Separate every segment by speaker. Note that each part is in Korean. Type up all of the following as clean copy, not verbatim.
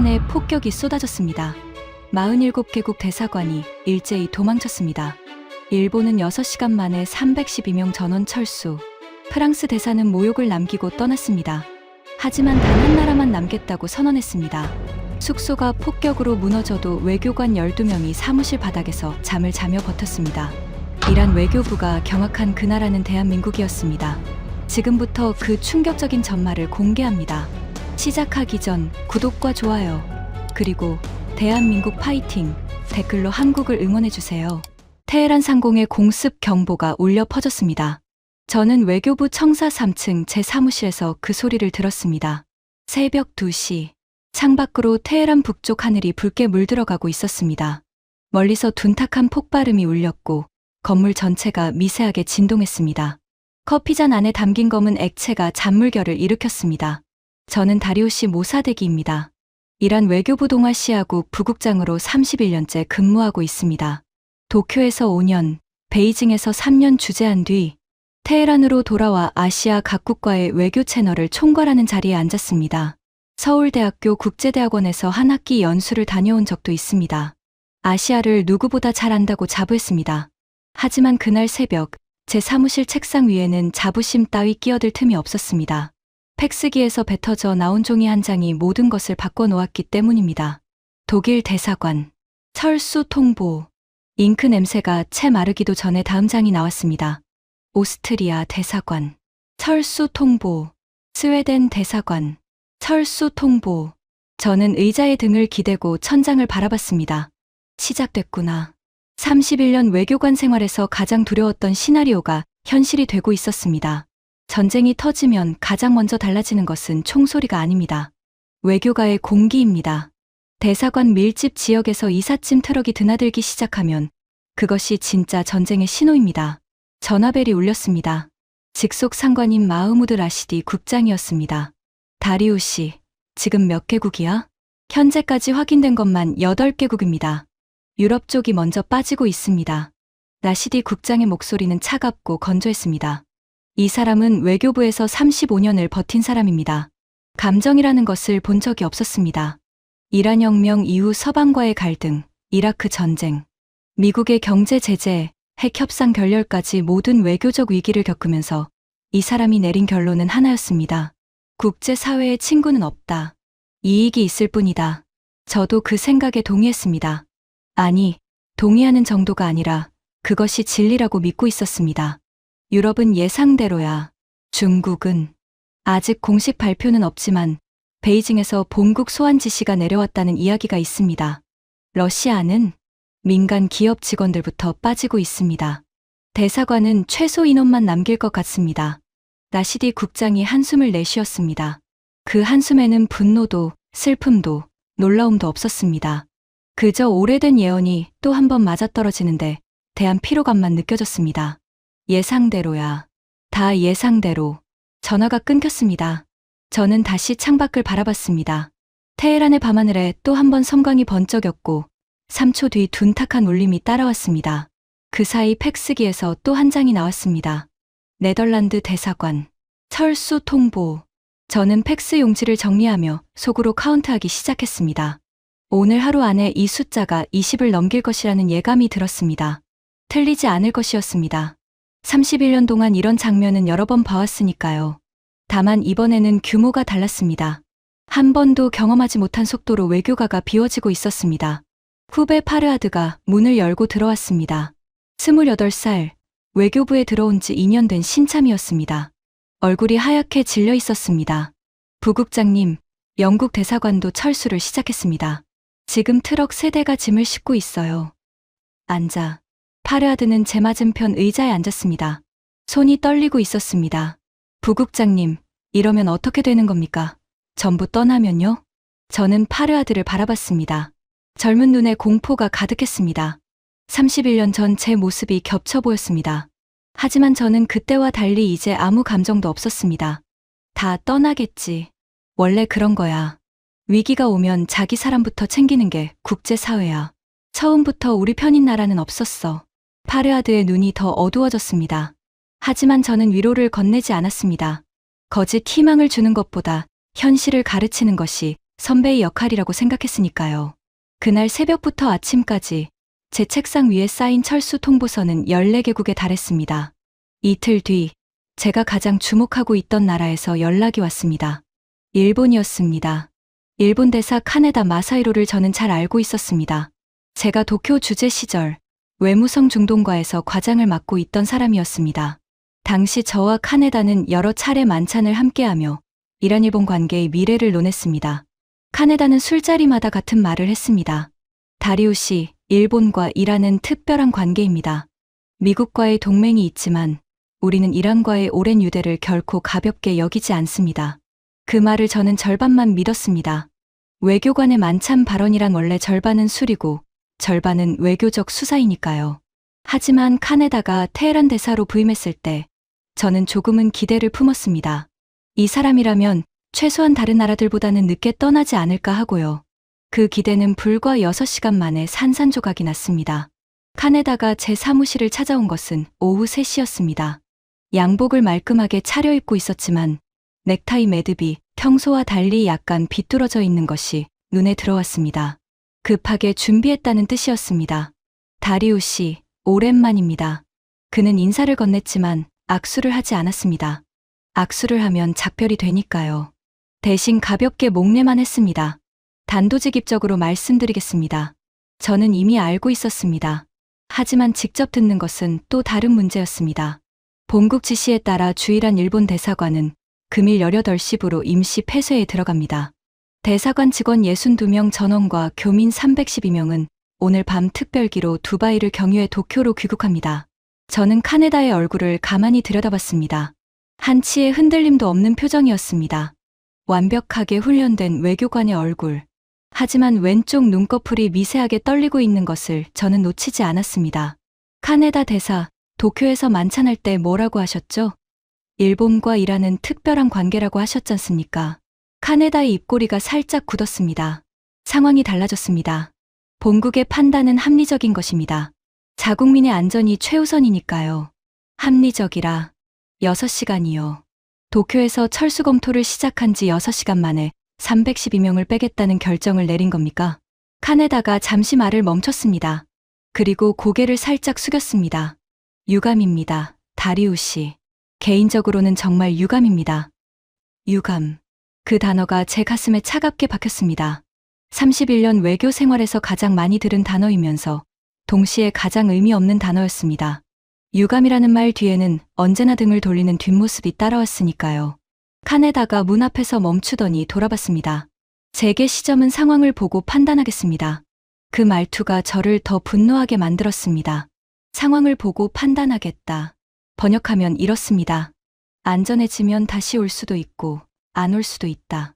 Speaker 1: 테헤란에 폭격이 쏟아졌습니다. 47개국 대사관이 일제히 도망쳤습니다. 일본은 6시간 만에 312명 전원 철수. 프랑스 대사는 모욕을 남기고 떠났습니다. 하지만 단 한 나라만 남겠다고 선언했습니다. 숙소가 폭격으로 무너져도 외교관 12명이 사무실 바닥에서 잠을 자며 버텼습니다. 이란 외교부가 경악한 그 나라는 대한민국이었습니다. 지금부터 그 충격적인 전말을 공개합니다. 시작하기 전 구독과 좋아요, 그리고 대한민국 파이팅 댓글로 한국을 응원해주세요. 테헤란 상공의 공습 경보가 울려 퍼졌습니다. 저는 외교부 청사 3층 제 사무실에서 그 소리를 들었습니다. 새벽 2시, 창밖으로 테헤란 북쪽 하늘이 붉게 물들어가고 있었습니다. 멀리서 둔탁한 폭발음이 울렸고 건물 전체가 미세하게 진동했습니다. 커피잔 안에 담긴 검은 액체가 잔물결을 일으켰습니다. 저는 다리우시 모사데기입니다. 이란 외교부 동아시아국 부국장으로 31년째 근무하고 있습니다. 도쿄에서 5년, 베이징에서 3년 주재한 뒤 테헤란으로 돌아와 아시아 각국과의 외교 채널을 총괄하는 자리에 앉았습니다. 서울대학교 국제대학원에서 한 학기 연수를 다녀온 적도 있습니다. 아시아를 누구보다 잘 안다고 자부했습니다. 하지만 그날 새벽 제 사무실 책상 위에는 자부심 따위 끼어들 틈이 없었습니다. 팩스기에서 뱉어져 나온 종이 한 장이 모든 것을 바꿔놓았기 때문입니다. 독일 대사관, 철수 통보, 잉크 냄새가 채 마르기도 전에 다음 장이 나왔습니다. 오스트리아 대사관, 철수 통보, 스웨덴 대사관, 철수 통보. 저는 의자에 등을 기대고 천장을 바라봤습니다. 시작됐구나. 31년 외교관 생활에서 가장 두려웠던 시나리오가 현실이 되고 있었습니다. 전쟁이 터지면 가장 먼저 달라지는 것은 총소리가 아닙니다. 외교가의 공기입니다. 대사관 밀집 지역에서 이삿짐 트럭이 드나들기 시작하면 그것이 진짜 전쟁의 신호입니다. 전화벨이 울렸습니다. 직속 상관인 마흐무드 라시디 국장이었습니다. 다리우시, 지금 몇 개국이야? 현재까지 확인된 것만 8개국입니다. 유럽 쪽이 먼저 빠지고 있습니다. 라시디 국장의 목소리는 차갑고 건조했습니다. 이 사람은 외교부에서 35년을 버틴 사람입니다. 감정이라는 것을 본 적이 없었습니다. 이란 혁명 이후 서방과의 갈등, 이라크 전쟁, 미국의 경제 제재, 핵 협상 결렬까지 모든 외교적 위기를 겪으면서 이 사람이 내린 결론은 하나였습니다. 국제사회에 친구는 없다. 이익이 있을 뿐이다. 저도 그 생각에 동의했습니다. 아니, 동의하는 정도가 아니라 그것이 진리라고 믿고 있었습니다. 유럽은 예상대로야. 중국은 아직 공식 발표는 없지만 베이징에서 본국 소환 지시가 내려왔다는 이야기가 있습니다. 러시아는 민간 기업 직원들부터 빠지고 있습니다. 대사관은 최소 인원만 남길 것 같습니다. 라시디 국장이 한숨을 내쉬었습니다. 그 한숨에는 분노도, 슬픔도, 놀라움도 없었습니다. 그저 오래된 예언이 또 한 번 맞아떨어지는데 대한 피로감만 느껴졌습니다. 예상대로야. 다 예상대로. 전화가 끊겼습니다. 저는 다시 창밖을 바라봤습니다. 테헤란의 밤하늘에 또 한 번 섬광이 번쩍였고 3초 뒤 둔탁한 울림이 따라왔습니다. 그 사이 팩스기에서 또 한 장이 나왔습니다. 네덜란드 대사관, 철수 통보. 저는 팩스 용지를 정리하며 속으로 카운트하기 시작했습니다. 오늘 하루 안에 이 숫자가 20을 넘길 것이라는 예감이 들었습니다. 틀리지 않을 것이었습니다. 31년 동안 이런 장면은 여러 번 봐왔으니까요. 다만 이번에는 규모가 달랐습니다. 한 번도 경험하지 못한 속도로 외교가가 비워지고 있었습니다. 후배 파르하드가 문을 열고 들어왔습니다. 28살, 외교부에 들어온 지 2년 된 신참이었습니다. 얼굴이 하얗게 질려 있었습니다. 부국장님, 영국 대사관도 철수를 시작했습니다. 지금 트럭 3대가 짐을 싣고 있어요. 앉아. 파르하드는 제 맞은편 의자에 앉았습니다. 손이 떨리고 있었습니다. 부국장님, 이러면 어떻게 되는 겁니까? 전부 떠나면요? 저는 파르하드를 바라봤습니다. 젊은 눈에 공포가 가득했습니다. 31년 전 제 모습이 겹쳐 보였습니다. 하지만 저는 그때와 달리 이제 아무 감정도 없었습니다. 다 떠나겠지. 원래 그런 거야. 위기가 오면 자기 사람부터 챙기는 게 국제사회야. 처음부터 우리 편인 나라는 없었어. 파르하드의 눈이 더 어두워졌습니다. 하지만 저는 위로를 건네지 않았습니다. 거짓 희망을 주는 것보다 현실을 가르치는 것이 선배의 역할이라고 생각했으니까요. 그날 새벽부터 아침까지 제 책상 위에 쌓인 철수 통보서는 14개국에 달했습니다. 이틀 뒤 제가 가장 주목하고 있던 나라에서 연락이 왔습니다. 일본이었습니다. 일본 대사 카네다 마사히로를 저는 잘 알고 있었습니다. 제가 도쿄 주재 시절 외무성 중동과에서 과장을 맡고 있던 사람이었습니다. 당시 저와 카네다는 여러 차례 만찬을 함께하며 이란-일본 관계의 미래를 논했습니다. 카네다는 술자리마다 같은 말을 했습니다. 다리우시, 일본과 이란은 특별한 관계입니다. 미국과의 동맹이 있지만 우리는 이란과의 오랜 유대를 결코 가볍게 여기지 않습니다. 그 말을 저는 절반만 믿었습니다. 외교관의 만찬 발언이란 원래 절반은 술이고 절반은 외교적 수사이니까요. 하지만 카네다가 테헤란 대사로 부임했을 때 저는 조금은 기대를 품었습니다. 이 사람이라면 최소한 다른 나라들보다는 늦게 떠나지 않을까 하고요. 그 기대는 불과 6시간 만에 산산조각이 났습니다. 카네다가 제 사무실을 찾아온 것은 오후 3시였습니다. 양복을 말끔하게 차려입고 있었지만 넥타이 매듭이 평소와 달리 약간 비뚤어져 있는 것이 눈에 들어왔습니다. 급하게 준비했다는 뜻이었습니다. 다리우시, 오랜만입니다. 그는 인사를 건넸지만 악수를 하지 않았습니다. 악수를 하면 작별이 되니까요. 대신 가볍게 목례만 했습니다. 단도직입적으로 말씀드리겠습니다. 저는 이미 알고 있었습니다. 하지만 직접 듣는 것은 또 다른 문제였습니다. 본국 지시에 따라 주일한 일본 대사관은 금일 18시부로 임시 폐쇄에 들어갑니다. 대사관 직원 62명 전원과 교민 312명은 오늘 밤 특별기로 두바이를 경유해 도쿄로 귀국합니다. 저는 카네다의 얼굴을 가만히 들여다봤습니다. 한치의 흔들림도 없는 표정이었습니다. 완벽하게 훈련된 외교관의 얼굴. 하지만 왼쪽 눈꺼풀이 미세하게 떨리고 있는 것을 저는 놓치지 않았습니다. 카네다 대사, 도쿄에서 만찬할 때 뭐라고 하셨죠? 일본과 이란은 특별한 관계라고 하셨지 않습니까? 카네다의 입꼬리가 살짝 굳었습니다. 상황이 달라졌습니다. 본국의 판단은 합리적인 것입니다. 자국민의 안전이 최우선이니까요. 합리적이라 6시간이요. 도쿄에서 철수 검토를 시작한 지 6시간 만에 312명을 빼겠다는 결정을 내린 겁니까? 카네다가 잠시 말을 멈췄습니다. 그리고 고개를 살짝 숙였습니다. 유감입니다. 다리우시. 개인적으로는 정말 유감입니다. 유감. 그 단어가 제 가슴에 차갑게 박혔습니다. 31년 외교 생활에서 가장 많이 들은 단어이면서 동시에 가장 의미 없는 단어였습니다. 유감이라는 말 뒤에는 언제나 등을 돌리는 뒷모습이 따라왔으니까요. 카네다가 문 앞에서 멈추더니 돌아봤습니다. 제게 시점은 상황을 보고 판단하겠습니다. 그 말투가 저를 더 분노하게 만들었습니다. 상황을 보고 판단하겠다. 번역하면 이렇습니다. 안전해지면 다시 올 수도 있고 안 올 수도 있다.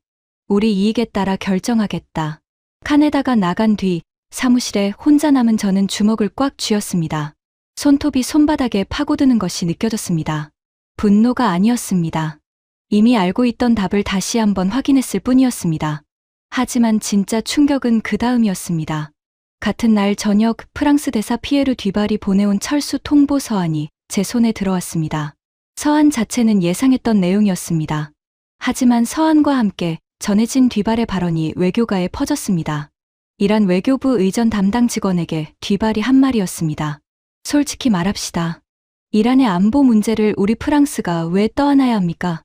Speaker 1: 우리 이익에 따라 결정하겠다. 카네다가 나간 뒤 사무실에 혼자 남은 저는 주먹을 꽉 쥐었습니다. 손톱이 손바닥에 파고드는 것이 느껴졌습니다. 분노가 아니었습니다. 이미 알고 있던 답을 다시 한번 확인했을 뿐이었습니다. 하지만 진짜 충격은 그 다음이었습니다. 같은 날 저녁 프랑스 대사 피에르 듀발이 보내온 철수 통보 서한이 제 손에 들어왔습니다. 서한 자체는 예상했던 내용이었습니다. 하지만 서한과 함께 전해진 듀발의 발언이 외교가에 퍼졌습니다. 이란 외교부 의전 담당 직원에게 듀발이 한 말이었습니다. 솔직히 말합시다. 이란의 안보 문제를 우리 프랑스가 왜 떠안아야 합니까?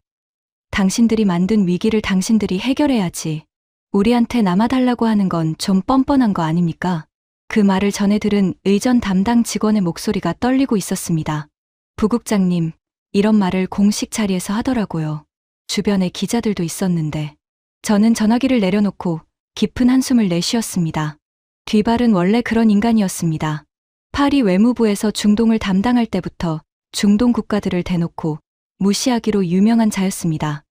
Speaker 1: 당신들이 만든 위기를 당신들이 해결해야지. 우리한테 남아달라고 하는 건 좀 뻔뻔한 거 아닙니까? 그 말을 전해 들은 의전 담당 직원의 목소리가 떨리고 있었습니다. 부국장님, 이런 말을 공식 자리에서 하더라고요. 주변에 기자들도 있었는데. 저는 전화기를 내려놓고 깊은 한숨을 내쉬었습니다. 듀발은 원래 그런 인간이었습니다. 파리 외무부에서 중동을 담당할 때부터 중동 국가들을 대놓고 무시하기로 유명한 자였습니다.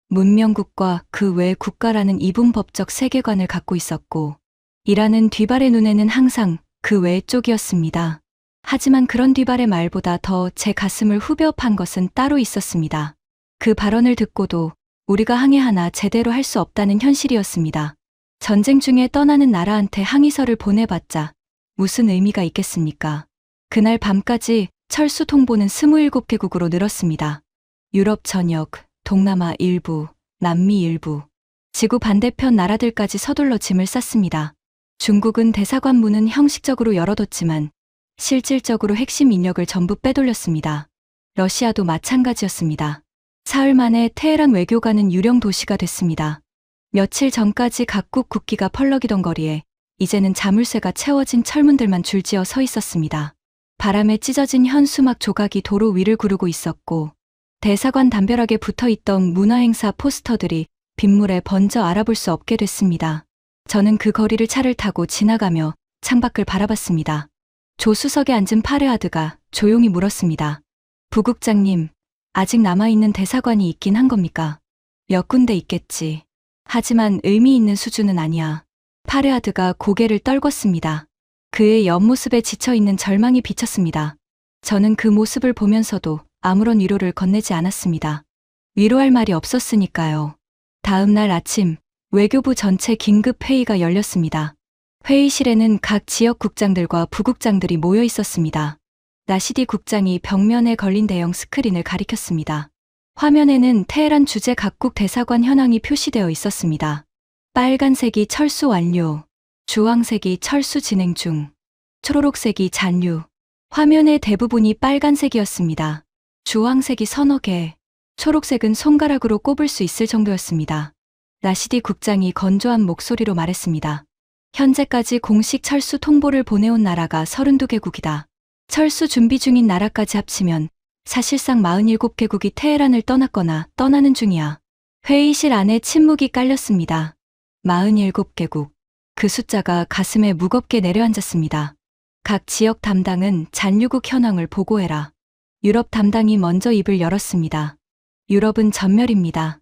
Speaker 1: 문명국과 그 외 국가라는 이분법적 세계관을 갖고 있었고, 이란은 듀발의 눈에는 항상 그 외의 쪽이었습니다. 하지만 그런 듀발의 말보다 더 제 가슴을 후벼 판 것은 따로 있었습니다. 그 발언을 듣고도 우리가 항해 하나 제대로 할 수 없다는 현실이었습니다. 전쟁 중에 떠나는 나라한테 항의서를 보내봤자 무슨 의미가 있겠습니까? 그날 밤까지 철수 통보는 27개국으로 늘었습니다. 유럽 전역, 동남아 일부, 남미 일부. 지구 반대편 나라들까지 서둘러 짐을 쌌습니다. 중국은 대사관 문은 형식적으로 열어뒀지만 실질적으로 핵심 인력을 전부 빼돌렸습니다. 러시아도 마찬가지였습니다. 사흘 만에 테헤란 외교관은 유령 도시가 됐습니다. 며칠 전까지 각국 국기가 펄럭이던 거리에 이제는 자물쇠가 채워진 철문들만 줄지어 서 있었습니다. 바람에 찢어진 현수막 조각이 도로 위를 구르고 있었고 대사관 담벼락에 붙어있던 문화행사 포스터들이 빗물에 번져 알아볼 수 없게 됐습니다. 저는 그 거리를 차를 타고 지나가며 창밖을 바라봤습니다. 조수석에 앉은 파르하드가 조용히 물었습니다. 부국장님, 아직 남아있는 대사관이 있긴 한 겁니까? 몇 군데 있겠지. 하지만 의미 있는 수준은 아니야. 파르하드가 고개를 떨궜습니다. 그의 옆모습에 지쳐있는 절망이 비쳤습니다. 저는 그 모습을 보면서도 아무런 위로를 건네지 않았습니다. 위로할 말이 없었으니까요. 다음 날 아침, 외교부 전체 긴급 회의가 열렸습니다. 회의실에는 각 지역 국장들과 부국장들이 모여 있었습니다. 라시디 국장이 벽면에 걸린 대형 스크린을 가리켰습니다. 화면에는 테헤란 주재 각국 대사관 현황이 표시되어 있었습니다. 빨간색이 철수 완료, 주황색이 철수 진행 중, 초록색이 잔류. 화면의 대부분이 빨간색이었습니다. 주황색이 서너 개, 초록색은 손가락으로 꼽을 수 있을 정도였습니다. 라시디 국장이 건조한 목소리로 말했습니다. 현재까지 공식 철수 통보를 보내온 나라가 32개국이다. 철수 준비 중인 나라까지 합치면 사실상 47개국이 테헤란을 떠났거나 떠나는 중이야. 회의실 안에 침묵이 깔렸습니다. 47개국. 그 숫자가 가슴에 무겁게 내려앉았습니다. 각 지역 담당은 잔류국 현황을 보고해라. 유럽 담당이 먼저 입을 열었습니다. 유럽은 전멸입니다.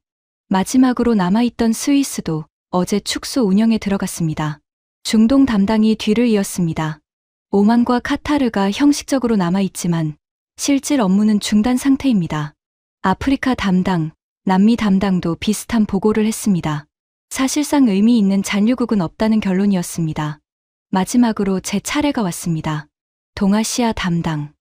Speaker 1: 마지막으로 남아있던 스위스도 어제 축소 운영에 들어갔습니다. 중동 담당이 뒤를 이었습니다. 오만과 카타르가 형식적으로 남아있지만 실질 업무는 중단 상태입니다. 아프리카 담당, 남미 담당도 비슷한 보고를 했습니다. 사실상 의미 있는 잔류국은 없다는 결론이었습니다. 마지막으로 제 차례가 왔습니다. 동아시아 담당.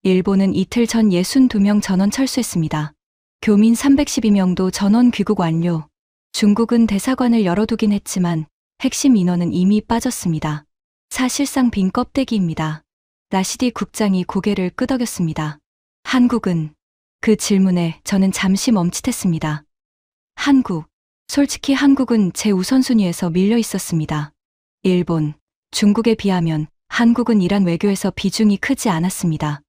Speaker 1: 일본은 이틀 전 62명 전원 철수했습니다. 교민 312명도 전원 귀국 완료. 중국은 대사관을 열어두긴 했지만 핵심 인원은 이미 빠졌습니다. 사실상 빈 껍데기입니다. 라시디 국장이 고개를 끄덕였습니다. 한국은? 그 질문에 저는 잠시 멈칫했습니다. 한국. 솔직히 한국은 제 우선순위에서 밀려 있었습니다. 일본, 중국에 비하면 한국은 이란 외교에서 비중이 크지 않았습니다.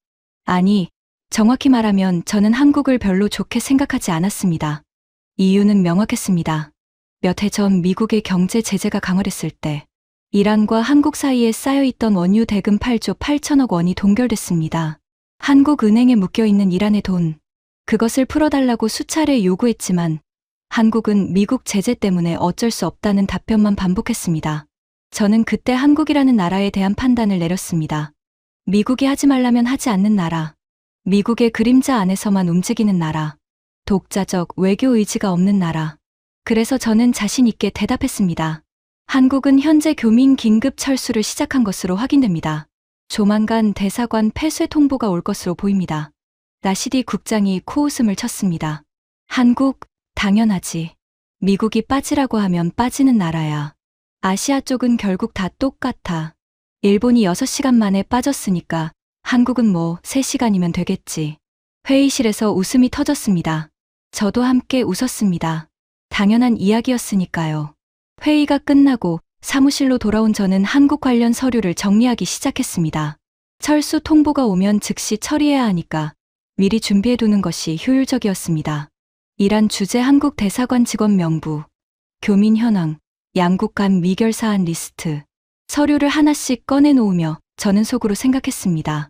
Speaker 1: 아니, 정확히 말하면 저는 한국을 별로 좋게 생각하지 않았습니다. 이유는 명확했습니다. 몇 해 전 미국의 경제 제재가 강화됐을 때 이란과 한국 사이에 쌓여있던 원유 대금 8조 8천억 원이 동결됐습니다. 한국은행에 묶여있는 이란의 돈, 그것을 풀어달라고 수차례 요구했지만 한국은 미국 제재 때문에 어쩔 수 없다는 답변만 반복했습니다. 저는 그때 한국이라는 나라에 대한 판단을 내렸습니다. 미국이 하지 말라면 하지 않는 나라, 미국의 그림자 안에서만 움직이는 나라, 독자적 외교 의지가 없는 나라. 그래서 저는 자신 있게 대답했습니다. 한국은 현재 교민 긴급 철수를 시작한 것으로 확인됩니다. 조만간 대사관 폐쇄 통보가 올 것으로 보입니다. 라시디 국장이 코웃음을 쳤습니다. 한국? 당연하지. 미국이 빠지라고 하면 빠지는 나라야. 아시아 쪽은 결국 다 똑같아. 일본이 6시간 만에 빠졌으니까 한국은 뭐 3시간이면 되겠지. 회의실에서 웃음이 터졌습니다. 저도 함께 웃었습니다. 당연한 이야기였으니까요. 회의가 끝나고 사무실로 돌아온 저는 한국 관련 서류를 정리하기 시작했습니다. 철수 통보가 오면 즉시 처리해야 하니까 미리 준비해두는 것이 효율적이었습니다. 이란 주재 한국 대사관 직원 명부, 교민 현황, 양국 간 미결 사안 리스트, 서류를 하나씩 꺼내놓으며 저는 속으로 생각했습니다.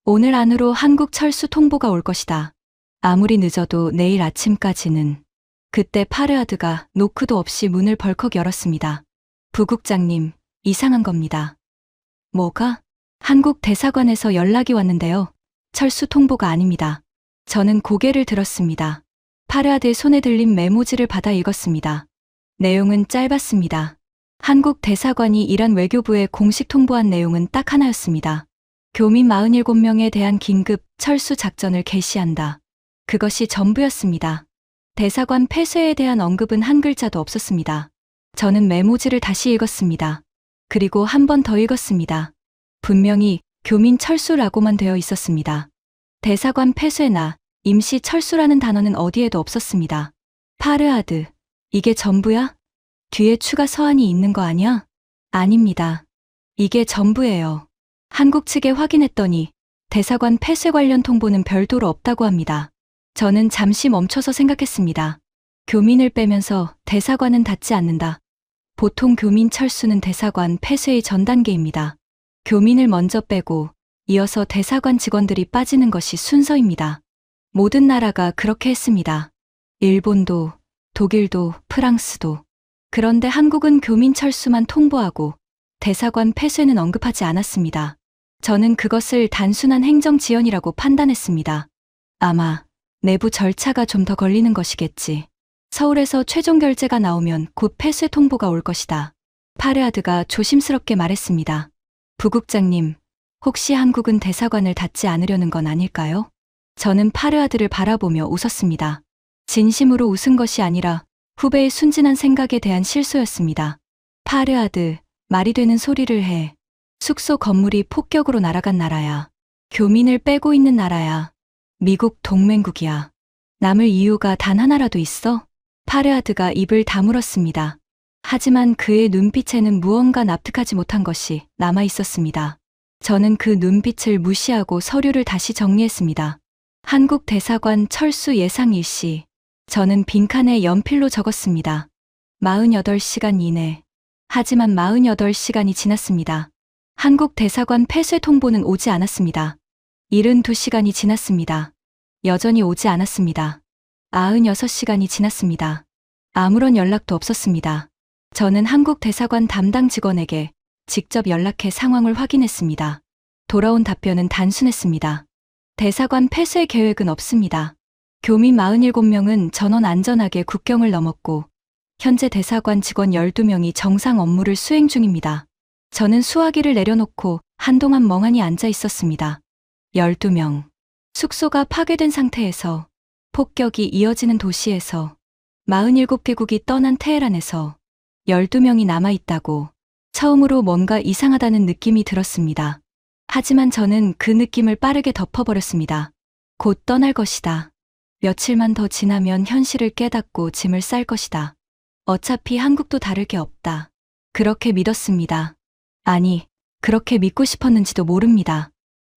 Speaker 1: 오늘 안으로 한국 철수 통보가 올 것이다. 아무리 늦어도 내일 아침까지는. 그때 파르하드가 노크도 없이 문을 벌컥 열었습니다. 부국장님, 이상한 겁니다. 뭐가? 한국 대사관에서 연락이 왔는데요. 철수 통보가 아닙니다. 저는 고개를 들었습니다. 파르하드의 손에 들린 메모지를 받아 읽었습니다. 내용은 짧았습니다. 한국 대사관이 이란 외교부에 공식 통보한 내용은 딱 하나였습니다. 교민 47명에 대한 긴급 철수 작전을 개시한다. 그것이 전부였습니다. 대사관 폐쇄에 대한 언급은 한 글자도 없었습니다. 저는 메모지를 다시 읽었습니다. 그리고 한 번 더 읽었습니다. 분명히 교민 철수라고만 되어 있었습니다. 대사관 폐쇄나 임시 철수라는 단어는 어디에도 없었습니다. 파르하드, 이게 전부야? 뒤에 추가 서한이 있는 거 아니야? 아닙니다. 이게 전부예요. 한국 측에 확인했더니 대사관 폐쇄 관련 통보는 별도로 없다고 합니다. 저는 잠시 멈춰서 생각했습니다. 교민을 빼면서 대사관은 닫지 않는다. 보통 교민 철수는 대사관 폐쇄의 전 단계입니다. 교민을 먼저 빼고 이어서 대사관 직원들이 빠지는 것이 순서입니다. 모든 나라가 그렇게 했습니다. 일본도, 독일도, 프랑스도. 그런데 한국은 교민 철수만 통보하고 대사관 폐쇄는 언급하지 않았습니다. 저는 그것을 단순한 행정 지연이라고 판단했습니다. 아마 내부 절차가 좀 더 걸리는 것이겠지. 서울에서 최종 결재가 나오면 곧 폐쇄 통보가 올 것이다. 파르하드가 조심스럽게 말했습니다. 부국장님, 혹시 한국은 대사관을 닫지 않으려는 건 아닐까요? 저는 파르하드를 바라보며 웃었습니다. 진심으로 웃은 것이 아니라 후배의 순진한 생각에 대한 실소였습니다. 파르하드, 말이 되는 소리를 해. 숙소 건물이 폭격으로 날아간 나라야. 교민을 빼고 있는 나라야. 미국 동맹국이야. 남을 이유가 단 하나라도 있어? 파르하드가 입을 다물었습니다. 하지만 그의 눈빛에는 무언가 납득하지 못한 것이 남아 있었습니다. 저는 그 눈빛을 무시하고 서류를 다시 정리했습니다. 한국 대사관 철수 예상 일시. 저는 빈칸에 연필로 적었습니다. 48시간 이내. 하지만 48시간이 지났습니다. 한국 대사관 폐쇄 통보는 오지 않았습니다. 72시간이 지났습니다. 여전히 오지 않았습니다. 96시간이 지났습니다. 아무런 연락도 없었습니다. 저는 한국 대사관 담당 직원에게 직접 연락해 상황을 확인했습니다. 돌아온 답변은 단순했습니다. 대사관 폐쇄 계획은 없습니다. 교민 47명은 전원 안전하게 국경을 넘었고 현재 대사관 직원 12명이 정상 업무를 수행 중입니다. 저는 수화기를 내려놓고 한동안 멍하니 앉아 있었습니다. 12명. 숙소가 파괴된 상태에서, 폭격이 이어지는 도시에서, 47개국이 떠난 테헤란에서 12명이 남아있다고 처음으로 뭔가 이상하다는 느낌이 들었습니다. 하지만 저는 그 느낌을 빠르게 덮어버렸습니다. 곧 떠날 것이다. 며칠만 더 지나면 현실을 깨닫고 짐을 쌀 것이다. 어차피 한국도 다를 게 없다. 그렇게 믿었습니다. 아니, 그렇게 믿고 싶었는지도 모릅니다.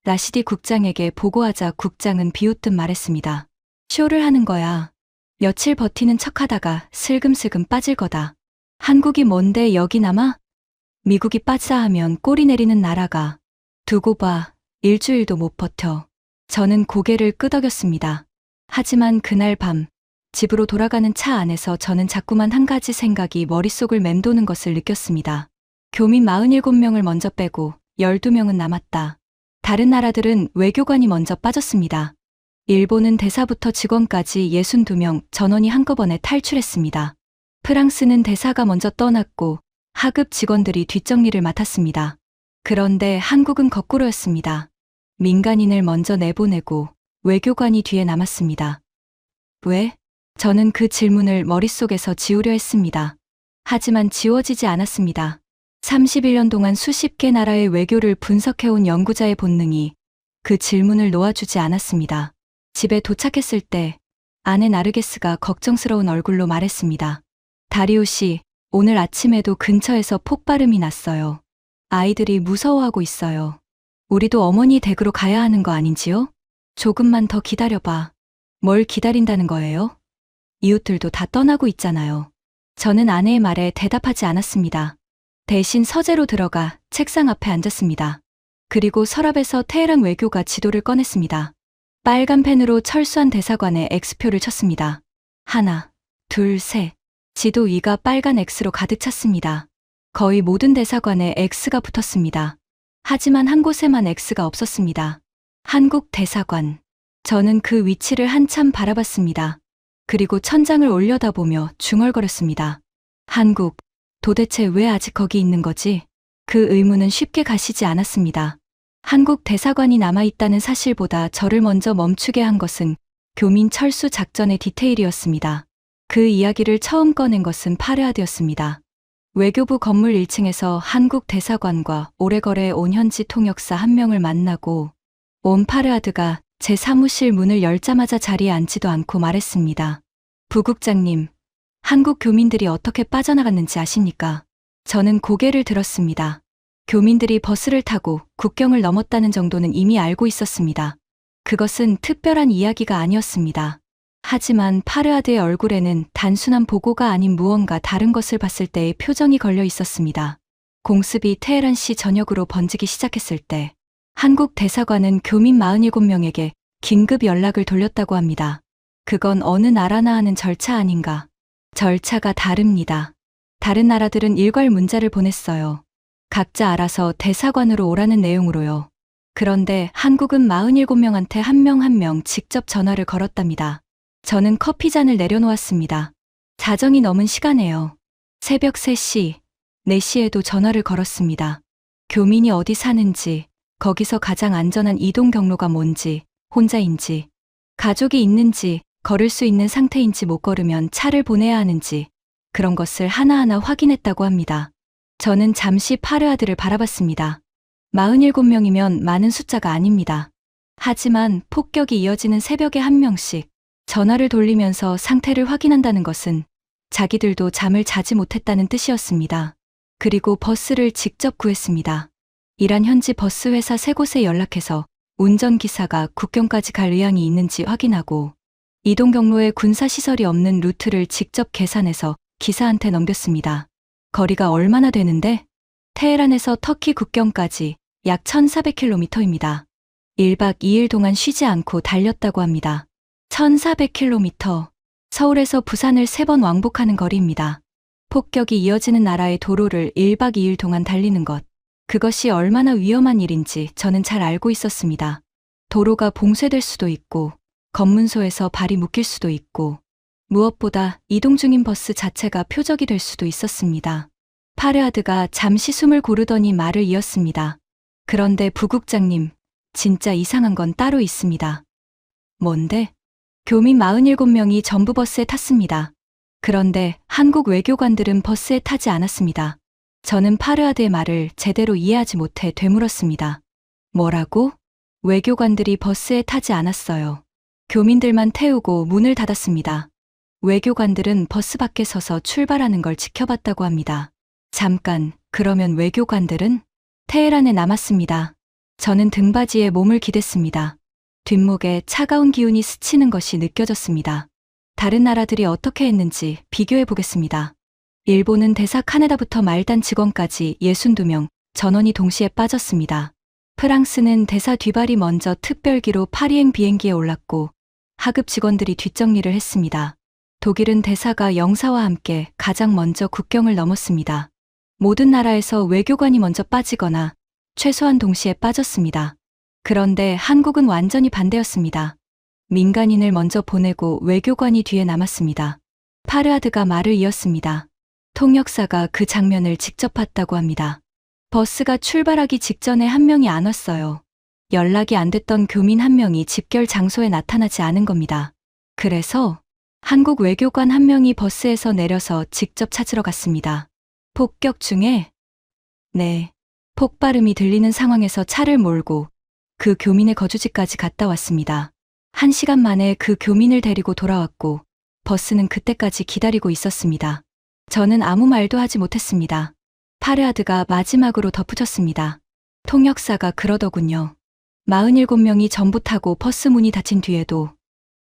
Speaker 1: 라시디 국장에게 보고하자 국장은 비웃듯 말했습니다. 쇼를 하는 거야. 며칠 버티는 척하다가 슬금슬금 빠질 거다. 한국이 뭔데 여기 남아? 미국이 빠지자 하면 꼬리 내리는 나라가. 두고 봐, 일주일도 못 버텨. 저는 고개를 끄덕였습니다. 하지만 그날 밤, 집으로 돌아가는 차 안에서 저는 자꾸만 한 가지 생각이 머릿속을 맴도는 것을 느꼈습니다. 교민 47명을 먼저 빼고 12명은 남았다. 다른 나라들은 외교관이 먼저 빠졌습니다. 일본은 대사부터 직원까지 62명 전원이 한꺼번에 탈출했습니다. 프랑스는 대사가 먼저 떠났고 하급 직원들이 뒷정리를 맡았습니다. 그런데 한국은 거꾸로였습니다. 민간인을 먼저 내보내고 외교관이 뒤에 남았습니다. 왜? 저는 그 질문을 머릿속에서 지우려 했습니다. 하지만 지워지지 않았습니다. 31년 동안 수십 개 나라의 외교를 분석해온 연구자의 본능이 그 질문을 놓아주지 않았습니다. 집에 도착했을 때 아내 나르게스가 걱정스러운 얼굴로 말했습니다. 다리우시, 오늘 아침에도 근처에서 폭발음이 났어요. 아이들이 무서워하고 있어요. 우리도 어머니 댁으로 가야 하는 거 아닌지요? 조금만 더 기다려봐. 뭘 기다린다는 거예요? 이웃들도 다 떠나고 있잖아요. 저는 아내의 말에 대답하지 않았습니다. 대신 서재로 들어가 책상 앞에 앉았습니다. 그리고 서랍에서 테헤란 외교가 지도를 꺼냈습니다. 빨간 펜으로 철수한 대사관에 X표를 쳤습니다. 하나, 둘, 셋. 지도 위가 빨간 X로 가득 찼습니다. 거의 모든 대사관에 X가 붙었습니다. 하지만 한 곳에만 X가 없었습니다. 한국 대사관. 저는 그 위치를 한참 바라봤습니다. 그리고 천장을 올려다보며 중얼거렸습니다. 한국, 도대체 왜 아직 거기 있는 거지? 그 의문은 쉽게 가시지 않았습니다. 한국 대사관이 남아있다는 사실보다 저를 먼저 멈추게 한 것은 교민 철수 작전의 디테일이었습니다. 그 이야기를 처음 꺼낸 것은 파르하드였습니다. 외교부 건물 1층에서 한국 대사관과 오래 거래해 온 현지 통역사 한 명을 만나고 온 파르하드가 제 사무실 문을 열자마자 자리에 앉지도 않고 말했습니다. 부국장님, 한국 교민들이 어떻게 빠져나갔는지 아십니까? 저는 고개를 들었습니다. 교민들이 버스를 타고 국경을 넘었다는 정도는 이미 알고 있었습니다. 그것은 특별한 이야기가 아니었습니다. 하지만 파르하드의 얼굴에는 단순한 보고가 아닌 무언가 다른 것을 봤을 때의 표정이 걸려 있었습니다. 공습이 테헤란시 전역으로 번지기 시작했을 때 한국 대사관은 교민 47명에게 긴급 연락을 돌렸다고 합니다. 그건 어느 나라나 하는 절차 아닌가? 절차가 다릅니다. 다른 나라들은 일괄 문자를 보냈어요. 각자 알아서 대사관으로 오라는 내용으로요. 그런데 한국은 47명한테 한 명 한 명 직접 전화를 걸었답니다. 저는 커피잔을 내려놓았습니다. 자정이 넘은 시간에요. 새벽 3시, 4시에도 전화를 걸었습니다. 교민이 어디 사는지, 거기서 가장 안전한 이동 경로가 뭔지, 혼자인지, 가족이 있는지, 걸을 수 있는 상태인지 못 걸으면 차를 보내야 하는지, 그런 것을 하나하나 확인했다고 합니다. 저는 잠시 파르하드를 바라봤습니다. 47명이면 많은 숫자가 아닙니다. 하지만 폭격이 이어지는 새벽에 한 명씩 전화를 돌리면서 상태를 확인한다는 것은 자기들도 잠을 자지 못했다는 뜻이었습니다. 그리고 버스를 직접 구했습니다. 이란 현지 버스 회사 3곳에 연락해서 운전기사가 국경까지 갈 의향이 있는지 확인하고 이동 경로에 군사시설이 없는 루트를 직접 계산해서 기사한테 넘겼습니다. 거리가 얼마나 되는데? 테헤란에서 터키 국경까지 약 1400km입니다. 1박 2일 동안 쉬지 않고 달렸다고 합니다. 1400km. 서울에서 부산을 3번 왕복하는 거리입니다. 폭격이 이어지는 나라의 도로를 1박 2일 동안 달리는 것. 그것이 얼마나 위험한 일인지 저는 잘 알고 있었습니다. 도로가 봉쇄될 수도 있고, 검문소에서 발이 묶일 수도 있고, 무엇보다 이동 중인 버스 자체가 표적이 될 수도 있었습니다. 파르하드가 잠시 숨을 고르더니 말을 이었습니다. 그런데 부국장님, 진짜 이상한 건 따로 있습니다. 뭔데? 교민 47명이 전부 버스에 탔습니다. 그런데 한국 외교관들은 버스에 타지 않았습니다. 저는 파르하드의 말을 제대로 이해하지 못해 되물었습니다. 뭐라고? 외교관들이 버스에 타지 않았어요. 교민들만 태우고 문을 닫았습니다. 외교관들은 버스 밖에 서서 출발하는 걸 지켜봤다고 합니다. 잠깐, 그러면 외교관들은? 테헤란에 남았습니다. 저는 등받이에 몸을 기댔습니다. 뒷목에 차가운 기운이 스치는 것이 느껴졌습니다. 다른 나라들이 어떻게 했는지 비교해 보겠습니다. 일본은 대사 카네다부터 말단 직원까지 62명, 전원이 동시에 빠졌습니다. 프랑스는 대사 뒤발이 먼저 특별기로 파리행 비행기에 올랐고 하급 직원들이 뒷정리를 했습니다. 독일은 대사가 영사와 함께 가장 먼저 국경을 넘었습니다. 모든 나라에서 외교관이 먼저 빠지거나 최소한 동시에 빠졌습니다. 그런데 한국은 완전히 반대였습니다. 민간인을 먼저 보내고 외교관이 뒤에 남았습니다. 파르하드가 말을 이었습니다. 통역사가 그 장면을 직접 봤다고 합니다. 버스가 출발하기 직전에 한 명이 안 왔어요. 연락이 안 됐던 교민 한 명이 집결 장소에 나타나지 않은 겁니다. 그래서 한국 외교관 한 명이 버스에서 내려서 직접 찾으러 갔습니다. 폭격 중에? 네. 폭발음이 들리는 상황에서 차를 몰고 그 교민의 거주지까지 갔다 왔습니다. 1시간 만에 그 교민을 데리고 돌아왔고 버스는 그때까지 기다리고 있었습니다. 저는 아무 말도 하지 못했습니다. 파르하드가 마지막으로 덧붙였습니다. 통역사가 그러더군요. 47명이 전부 타고 버스 문이 닫힌 뒤에도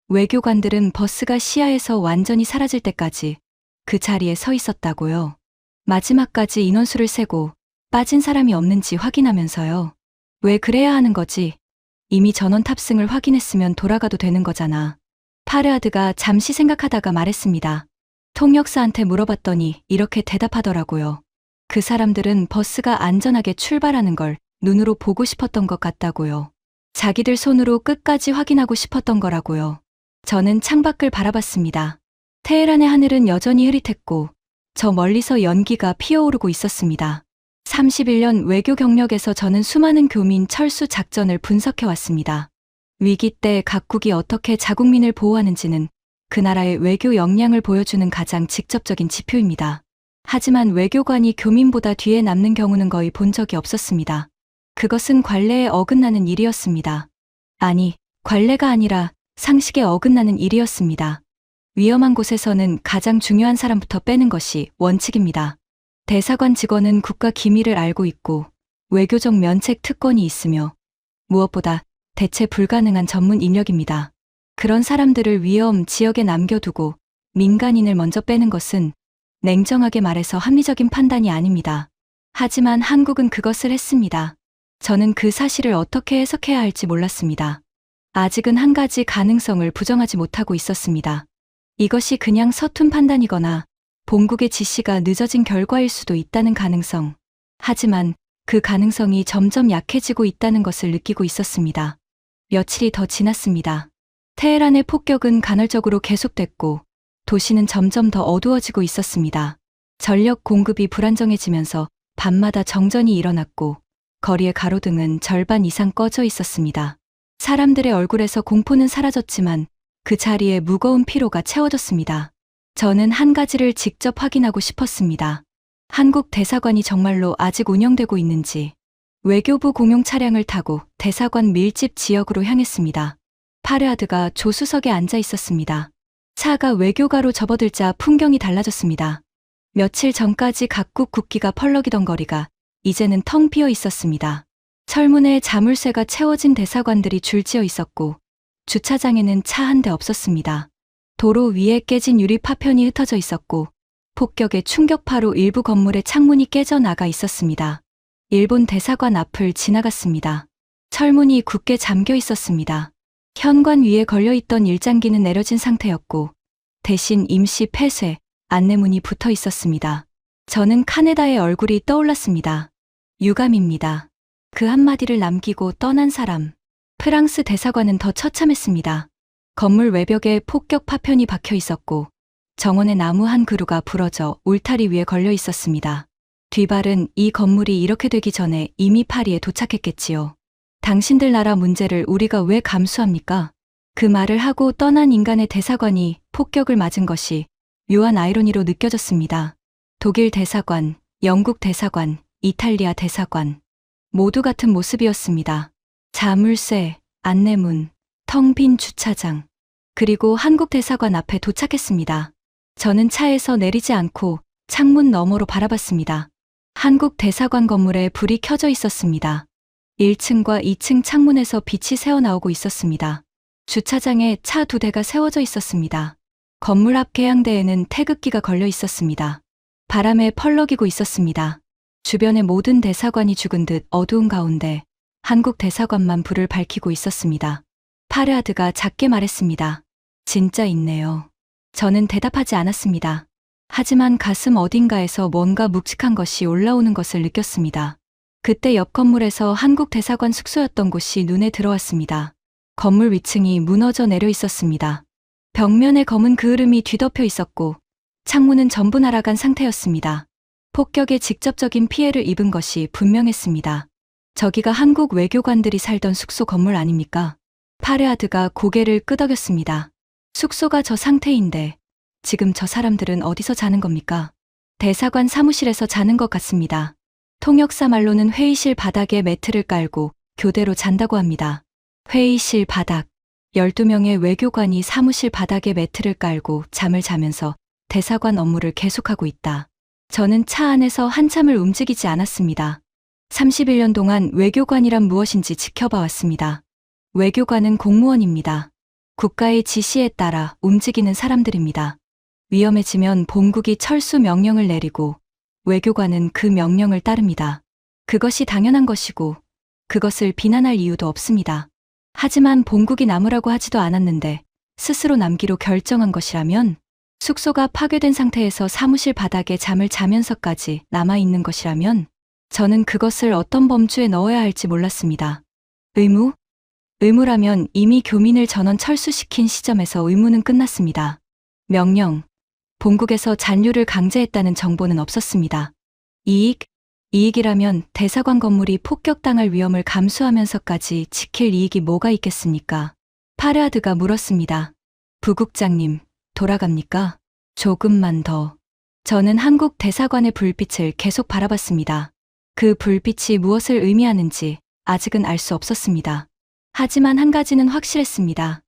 Speaker 1: 외교관들은 버스가 시야에서 완전히 사라질 때까지 그 자리에 서 있었다고요. 마지막까지 인원수를 세고 빠진 사람이 없는지 확인하면서요. 왜 그래야 하는 거지? 이미 전원 탑승을 확인했으면 돌아가도 되는 거잖아. 파르하드가 잠시 생각하다가 말했습니다. 통역사한테 물어봤더니 이렇게 대답하더라고요. 그 사람들은 버스가 안전하게 출발하는 걸 눈으로 보고 싶었던 것 같다고요. 자기들 손으로 끝까지 확인하고 싶었던 거라고요. 저는 창밖을 바라봤습니다. 테헤란의 하늘은 여전히 흐릿했고 저 멀리서 연기가 피어오르고 있었습니다. 31년 외교 경력에서 저는 수많은 교민 철수 작전을 분석해왔습니다. 위기 때 각국이 어떻게 자국민을 보호하는지는 그 나라의 외교 역량을 보여주는 가장 직접적인 지표입니다. 하지만 외교관이 교민보다 뒤에 남는 경우는 거의 본 적이 없었습니다. 그것은 관례에 어긋나는 일이었습니다. 아니, 관례가 아니라 상식에 어긋나는 일이었습니다. 위험한 곳에서는 가장 중요한 사람부터 빼는 것이 원칙입니다. 대사관 직원은 국가 기밀을 알고 있고 외교적 면책 특권이 있으며 무엇보다 대체 불가능한 전문 인력입니다. 그런 사람들을 위험 지역에 남겨두고 민간인을 먼저 빼는 것은 냉정하게 말해서 합리적인 판단이 아닙니다. 하지만 한국은 그것을 했습니다. 저는 그 사실을 어떻게 해석해야 할지 몰랐습니다. 아직은 한 가지 가능성을 부정하지 못하고 있었습니다. 이것이 그냥 서툰 판단이거나 본국의 지시가 늦어진 결과일 수도 있다는 가능성. 하지만 그 가능성이 점점 약해지고 있다는 것을 느끼고 있었습니다. 며칠이 더 지났습니다. 테헤란의 폭격은 간헐적으로 계속됐고 도시는 점점 더 어두워지고 있었습니다. 전력 공급이 불안정해지면서 밤마다 정전이 일어났고 거리의 가로등은 절반 이상 꺼져 있었습니다. 사람들의 얼굴에서 공포는 사라졌지만 그 자리에 무거운 피로가 채워졌습니다. 저는 한 가지를 직접 확인하고 싶었습니다. 한국 대사관이 정말로 아직 운영되고 있는지. 외교부 공용 차량을 타고 대사관 밀집 지역으로 향했습니다. 파르하드가 조수석에 앉아 있었습니다. 차가 외교가로 접어들자 풍경이 달라졌습니다. 며칠 전까지 각국 국기가 펄럭이던 거리가 이제는 텅 비어 있었습니다. 철문에 자물쇠가 채워진 대사관들이 줄지어 있었고 주차장에는 차 한 대 없었습니다. 도로 위에 깨진 유리 파편이 흩어져 있었고 폭격의 충격파로 일부 건물의 창문이 깨져 나가 있었습니다. 일본 대사관 앞을 지나갔습니다. 철문이 굳게 잠겨 있었습니다. 현관 위에 걸려있던 일장기는 내려진 상태였고 대신 임시 폐쇄, 안내문이 붙어 있었습니다. 저는 카네다의 얼굴이 떠올랐습니다. 유감입니다. 그 한마디를 남기고 떠난 사람. 프랑스 대사관은 더 처참했습니다. 건물 외벽에 폭격 파편이 박혀 있었고 정원의 나무 한 그루가 부러져 울타리 위에 걸려 있었습니다. 뒷발은 이 건물이 이렇게 되기 전에 이미 파리에 도착했겠지요. 당신들 나라 문제를 우리가 왜 감수합니까? 그 말을 하고 떠난 인간의 대사관이 폭격을 맞은 것이 묘한 아이러니로 느껴졌습니다. 독일 대사관, 영국 대사관, 이탈리아 대사관. 모두 같은 모습이었습니다. 자물쇠, 안내문, 텅 빈 주차장. 그리고 한국 대사관 앞에 도착했습니다. 저는 차에서 내리지 않고 창문 너머로 바라봤습니다. 한국 대사관 건물에 불이 켜져 있었습니다. 1층과 2층 창문에서 빛이 새어나오고 있었습니다. 주차장에 차 2대가 세워져 있었습니다. 건물 앞 계양대에는 태극기가 걸려 있었습니다. 바람에 펄럭이고 있었습니다. 주변의 모든 대사관이 죽은 듯 어두운 가운데 한국 대사관만 불을 밝히고 있었습니다. 파르하드가 작게 말했습니다. 진짜 있네요. 저는 대답하지 않았습니다. 하지만 가슴 어딘가에서 뭔가 묵직한 것이 올라오는 것을 느꼈습니다. 그때 옆 건물에서 한국 대사관 숙소였던 곳이 눈에 들어왔습니다. 건물 위층이 무너져 내려 있었습니다. 벽면에 검은 그을음이 뒤덮여 있었고 창문은 전부 날아간 상태였습니다. 폭격에 직접적인 피해를 입은 것이 분명했습니다. 저기가 한국 외교관들이 살던 숙소 건물 아닙니까? 파르하드가 고개를 끄덕였습니다. 숙소가 저 상태인데 지금 저 사람들은 어디서 자는 겁니까? 대사관 사무실에서 자는 것 같습니다. 통역사 말로는 회의실 바닥에 매트를 깔고 교대로 잔다고 합니다. 회의실 바닥. 12명의 외교관이 사무실 바닥에 매트를 깔고 잠을 자면서 대사관 업무를 계속하고 있다. 저는 차 안에서 한참을 움직이지 않았습니다. 31년 동안 외교관이란 무엇인지 지켜봐 왔습니다. 외교관은 공무원입니다. 국가의 지시에 따라 움직이는 사람들입니다. 위험해지면 본국이 철수 명령을 내리고 외교관은 그 명령을 따릅니다. 그것이 당연한 것이고 그것을 비난할 이유도 없습니다. 하지만 본국이 남으라고 하지도 않았는데 스스로 남기로 결정한 것이라면, 숙소가 파괴된 상태에서 사무실 바닥에 잠을 자면서까지 남아있는 것이라면 저는 그것을 어떤 범주에 넣어야 할지 몰랐습니다. 의무? 의무라면 이미 교민을 전원 철수시킨 시점에서 의무는 끝났습니다. 명령. 본국에서 잔류를 강제했다는 정보는 없었습니다. 이익? 이익이라면 대사관 건물이 폭격당할 위험을 감수하면서까지 지킬 이익이 뭐가 있겠습니까? 파르하드가 물었습니다. 부국장님, 돌아갑니까? 조금만 더. 저는 한국 대사관의 불빛을 계속 바라봤습니다. 그 불빛이 무엇을 의미하는지 아직은 알 수 없었습니다. 하지만 한 가지는 확실했습니다.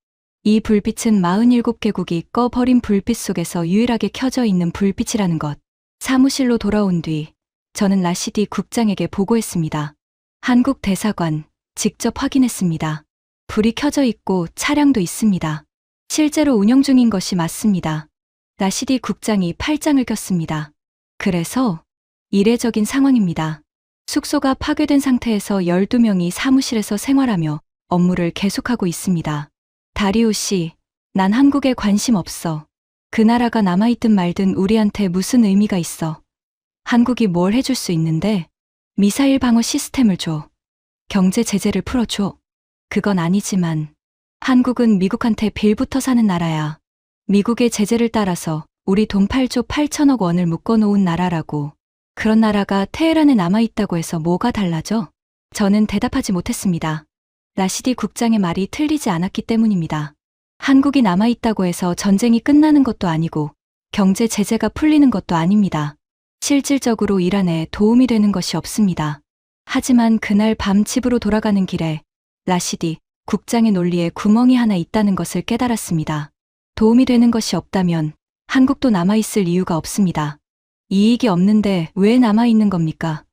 Speaker 1: 이 불빛은 47개국이 꺼버린 불빛 속에서 유일하게 켜져 있는 불빛이라는 것. 사무실로 돌아온 뒤 저는 라시디 국장에게 보고했습니다. 한국 대사관 직접 확인했습니다. 불이 켜져 있고 차량도 있습니다. 실제로 운영 중인 것이 맞습니다. 라시디 국장이 팔짱을 꼈습니다. 그래서 이례적인 상황입니다. 숙소가 파괴된 상태에서 12명이 사무실에서 생활하며 업무를 계속하고 있습니다. 다리오 씨, 난 한국에 관심 없어. 그 나라가 남아있든 말든 우리한테 무슨 의미가 있어. 한국이 뭘 해줄 수 있는데? 미사일 방어 시스템을 줘. 경제 제재를 풀어줘. 그건 아니지만 한국은 미국한테 빌부터 사는 나라야. 미국의 제재를 따라서 우리 돈 8조 8천억 원을 묶어놓은 나라라고. 그런 나라가 테헤란에 남아있다고 해서 뭐가 달라져? 저는 대답하지 못했습니다. 라시디 국장의 말이 틀리지 않았기 때문입니다. 한국이 남아있다고 해서 전쟁이 끝나는 것도 아니고 경제 제재가 풀리는 것도 아닙니다. 실질적으로 이란에 도움이 되는 것이 없습니다. 하지만 그날 밤 집으로 돌아가는 길에 라시디 국장의 논리에 구멍이 하나 있다는 것을 깨달았습니다. 도움이 되는 것이 없다면 한국도 남아있을 이유가 없습니다. 이익이 없는데 왜 남아있는 겁니까?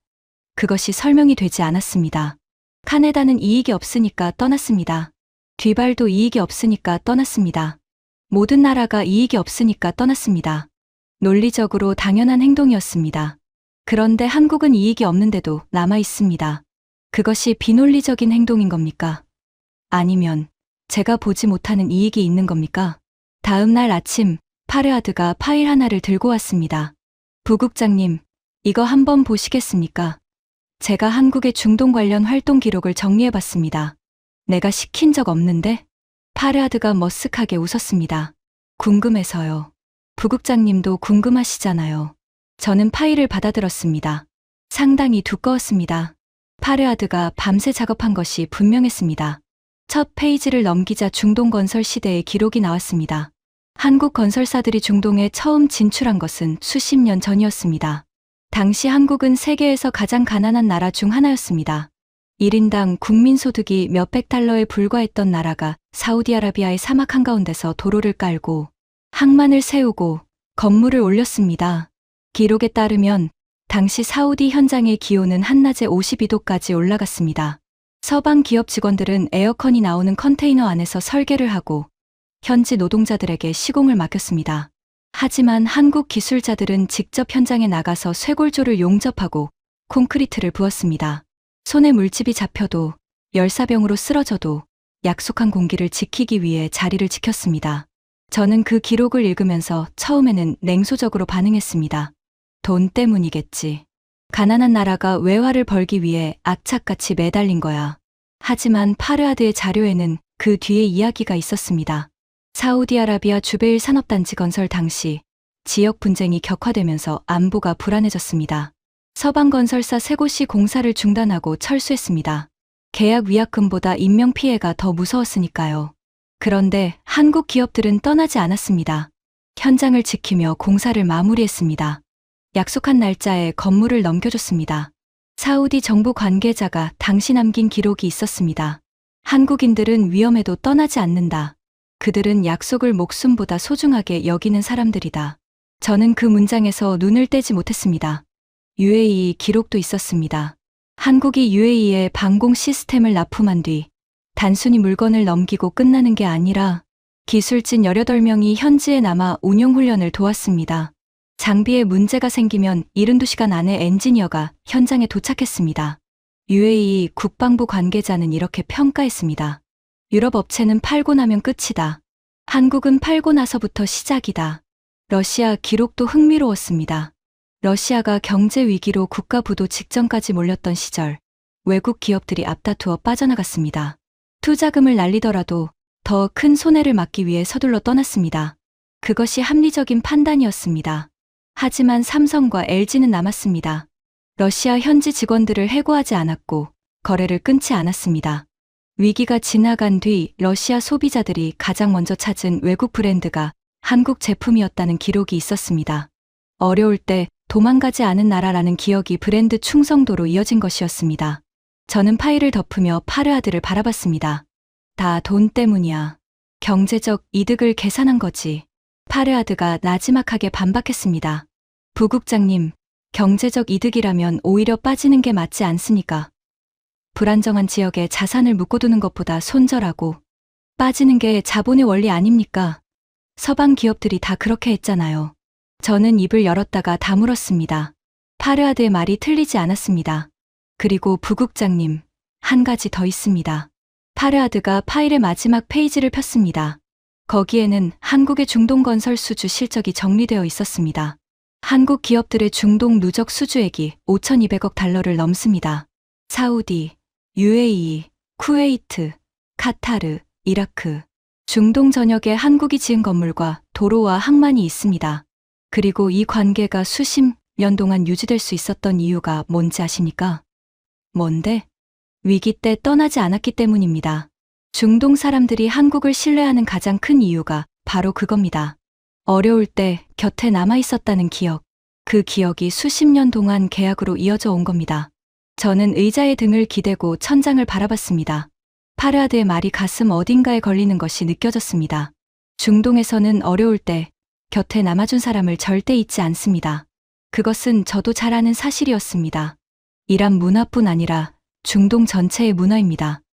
Speaker 1: 그것이 설명이 되지 않았습니다. 카네다는 이익이 없으니까 떠났습니다. 뒤발도 이익이 없으니까 떠났습니다. 모든 나라가 이익이 없으니까 떠났습니다. 논리적으로 당연한 행동이었습니다. 그런데 한국은 이익이 없는데도 남아있습니다. 그것이 비논리적인 행동인 겁니까? 아니면 제가 보지 못하는 이익이 있는 겁니까? 다음 날 아침 파르하드가 파일 하나를 들고 왔습니다. 부국장님, 이거 한번 보시겠습니까? 제가 한국의 중동 관련 활동 기록을 정리해봤습니다. 내가 시킨 적 없는데? 파르하드가 머쓱하게 웃었습니다. 궁금해서요. 부국장님도 궁금하시잖아요. 저는 파일을 받아들었습니다. 상당히 두꺼웠습니다. 파르하드가 밤새 작업한 것이 분명했습니다. 첫 페이지를 넘기자 중동 건설 시대의 기록이 나왔습니다. 한국 건설사들이 중동에 처음 진출한 것은 수십 년 전이었습니다. 당시 한국은 세계에서 가장 가난한 나라 중 하나였습니다. 1인당 국민소득이 몇백 달러에 불과했던 나라가 사우디아라비아의 사막 한가운데서 도로를 깔고 항만을 세우고 건물을 올렸습니다. 기록에 따르면 당시 사우디 현장의 기온은 한낮에 52도까지 올라갔습니다. 서방 기업 직원들은 에어컨이 나오는 컨테이너 안에서 설계를 하고 현지 노동자들에게 시공을 맡겼습니다. 하지만 한국 기술자들은 직접 현장에 나가서 쇄골조를 용접하고 콘크리트를 부었습니다. 손에 물집이 잡혀도 열사병으로 쓰러져도 약속한 공기를 지키기 위해 자리를 지켰습니다. 저는 그 기록을 읽으면서 처음에는 냉소적으로 반응했습니다. 돈 때문이겠지. 가난한 나라가 외화를 벌기 위해 악착같이 매달린 거야. 하지만 파르하드의 자료에는 그 뒤에 이야기가 있었습니다. 사우디아라비아 주베일 산업단지 건설 당시 지역 분쟁이 격화되면서 안보가 불안해졌습니다. 서방 건설사 세 곳이 공사를 중단하고 철수했습니다. 계약 위약금보다 인명피해가 더 무서웠으니까요. 그런데 한국 기업들은 떠나지 않았습니다. 현장을 지키며 공사를 마무리했습니다. 약속한 날짜에 건물을 넘겨줬습니다. 사우디 정부 관계자가 당시 남긴 기록이 있었습니다. 한국인들은 위험해도 떠나지 않는다. 그들은 약속을 목숨보다 소중하게 여기는 사람들이다. 저는 그 문장에서 눈을 떼지 못했습니다. UAE 기록도 있었습니다. 한국이 UAE에 방공 시스템을 납품한 뒤 단순히 물건을 넘기고 끝나는 게 아니라 기술진 18명이 현지에 남아 운용 훈련을 도왔습니다. 장비에 문제가 생기면 72시간 안에 엔지니어가 현장에 도착했습니다. UAE 국방부 관계자는 이렇게 평가했습니다. 유럽 업체는 팔고 나면 끝이다. 한국은 팔고 나서부터 시작이다. 러시아 기록도 흥미로웠습니다. 러시아가 경제 위기로 국가 부도 직전까지 몰렸던 시절 외국 기업들이 앞다투어 빠져나갔습니다. 투자금을 날리더라도 더 큰 손해를 막기 위해 서둘러 떠났습니다. 그것이 합리적인 판단이었습니다. 하지만 삼성과 LG는 남았습니다. 러시아 현지 직원들을 해고하지 않았고 거래를 끊지 않았습니다. 위기가 지나간 뒤 러시아 소비자들이 가장 먼저 찾은 외국 브랜드가 한국 제품이었다는 기록이 있었습니다. 어려울 때 도망가지 않은 나라라는 기억이 브랜드 충성도로 이어진 것이었습니다. 저는 파일을 덮으며 파르하드를 바라봤습니다. 다 돈 때문이야. 경제적 이득을 계산한 거지. 파르하드가 나지막하게 반박했습니다. 부국장님, 경제적 이득이라면 오히려 빠지는 게 맞지 않습니까? 불안정한 지역에 자산을 묶어두는 것보다 손절하고 빠지는 게 자본의 원리 아닙니까? 서방 기업들이 다 그렇게 했잖아요. 저는 입을 열었다가 다물었습니다. 파르하드의 말이 틀리지 않았습니다. 그리고 부국장님, 한 가지 더 있습니다. 파르하드가 파일의 마지막 페이지를 폈습니다. 거기에는 한국의 중동건설 수주 실적이 정리되어 있었습니다. 한국 기업들의 중동 누적 수주액이 5,200억 달러를 넘습니다. 사우디, UAE, 쿠웨이트, 카타르, 이라크, 중동 전역에 한국이 지은 건물과 도로와 항만이 있습니다. 그리고 이 관계가 수십 년 동안 유지될 수 있었던 이유가 뭔지 아십니까? 뭔데? 위기 때 떠나지 않았기 때문입니다. 중동 사람들이 한국을 신뢰하는 가장 큰 이유가 바로 그겁니다. 어려울 때 곁에 남아 있었다는 기억. 그 기억이 수십 년 동안 계약으로 이어져 온 겁니다. 저는 의자에 등을 기대고 천장을 바라봤습니다. 파르하드의 말이 가슴 어딘가에 걸리는 것이 느껴졌습니다. 중동에서는 어려울 때 곁에 남아준 사람을 절대 잊지 않습니다. 그것은 저도 잘 아는 사실이었습니다. 이란 문화뿐 아니라 중동 전체의 문화입니다.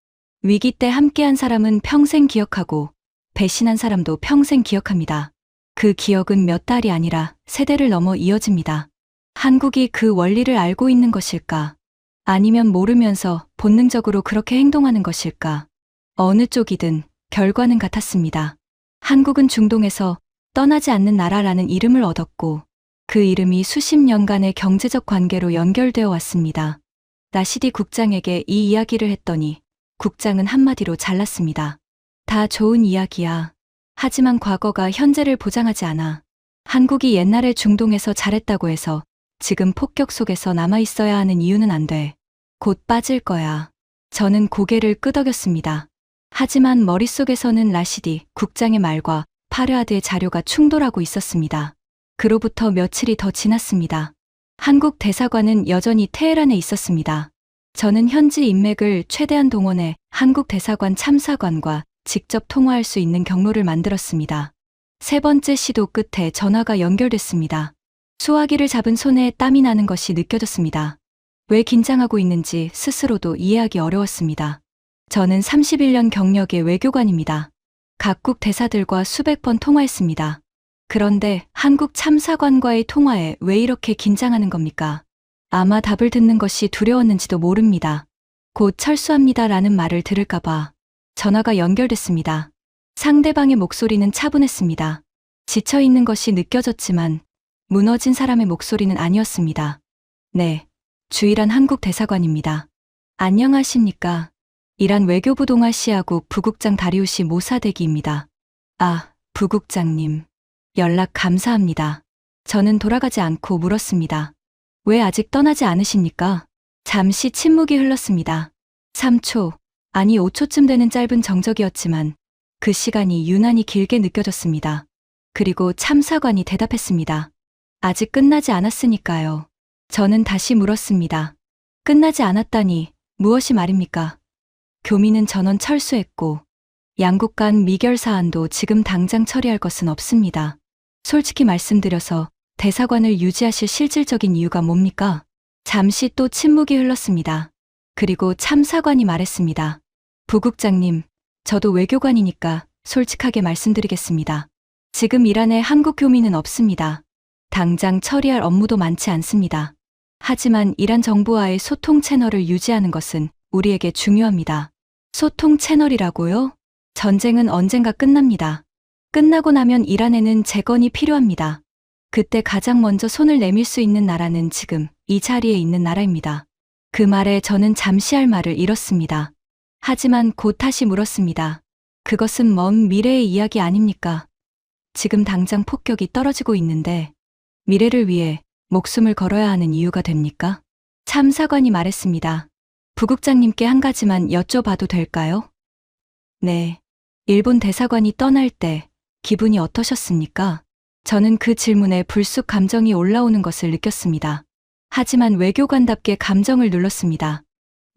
Speaker 1: 위기 때 함께한 사람은 평생 기억하고 배신한 사람도 평생 기억합니다. 그 기억은 몇 달이 아니라 세대를 넘어 이어집니다. 한국이 그 원리를 알고 있는 것일까? 아니면 모르면서 본능적으로 그렇게 행동하는 것일까? 어느 쪽이든 결과는 같았습니다. 한국은 중동에서 떠나지 않는 나라라는 이름을 얻었고 그 이름이 수십 년간의 경제적 관계로 연결되어 왔습니다. 나시디 국장에게 이 이야기를 했더니 국장은 한마디로 잘랐습니다. 다 좋은 이야기야. 하지만 과거가 현재를 보장하지 않아. 한국이 옛날에 중동에서 잘했다고 해서 지금 폭격 속에서 남아있어야 하는 이유는 안 돼. 곧 빠질 거야. 저는 고개를 끄덕였습니다. 하지만 머릿속에서는 라시디 국장의 말과 파르하드의 자료가 충돌하고 있었습니다. 그로부터 며칠이 더 지났습니다. 한국 대사관은 여전히 테헤란에 있었습니다. 저는 현지 인맥을 최대한 동원해 한국 대사관 참사관과 직접 통화할 수 있는 경로를 만들었습니다. 세 번째 시도 끝에 전화가 연결됐습니다. 수화기를 잡은 손에 땀이 나는 것이 느껴졌습니다. 왜 긴장하고 있는지 스스로도 이해하기 어려웠습니다. 저는 31년 경력의 외교관입니다. 각국 대사들과 수백 번 통화했습니다. 그런데 한국 참사관과의 통화에 왜 이렇게 긴장하는 겁니까? 아마 답을 듣는 것이 두려웠는지도 모릅니다. 곧 철수합니다라는 말을 들을까봐. 전화가 연결됐습니다. 상대방의 목소리는 차분했습니다. 지쳐있는 것이 느껴졌지만 무너진 사람의 목소리는 아니었습니다. 네, 주일한 한국 대사관입니다. 안녕하십니까? 이란 외교부 동아시아국 부국장 다리우시 모사데기입니다. 아, 부국장님. 연락 감사합니다. 저는 돌아가지 않고 물었습니다. 왜 아직 떠나지 않으십니까? 잠시 침묵이 흘렀습니다. 3초, 아니 5초쯤 되는 짧은 정적이었지만 그 시간이 유난히 길게 느껴졌습니다. 그리고 참사관이 대답했습니다. 아직 끝나지 않았으니까요. 저는 다시 물었습니다. 끝나지 않았다니 무엇이 말입니까? 교민은 전원 철수했고 양국 간 미결 사안도 지금 당장 처리할 것은 없습니다. 솔직히 말씀드려서 대사관을 유지하실 실질적인 이유가 뭡니까? 잠시 또 침묵이 흘렀습니다. 그리고 참사관이 말했습니다. 부국장님, 저도 외교관이니까 솔직하게 말씀드리겠습니다. 지금 이란에 한국 교민은 없습니다. 당장 처리할 업무도 많지 않습니다. 하지만 이란 정부와의 소통 채널을 유지하는 것은 우리에게 중요합니다. 소통 채널이라고요? 전쟁은 언젠가 끝납니다. 끝나고 나면 이란에는 재건이 필요합니다. 그때 가장 먼저 손을 내밀 수 있는 나라는 지금 이 자리에 있는 나라입니다. 그 말에 저는 잠시 할 말을 잃었습니다. 하지만 곧 다시 물었습니다. 그것은 먼 미래의 이야기 아닙니까? 지금 당장 폭격이 떨어지고 있는데 미래를 위해 목숨을 걸어야 하는 이유가 됩니까? 참사관이 말했습니다. 부국장님께 한 가지만 여쭤봐도 될까요? 네. 일본 대사관이 떠날 때 기분이 어떠셨습니까? 저는 그 질문에 불쑥 감정이 올라오는 것을 느꼈습니다. 하지만 외교관답게 감정을 눌렀습니다.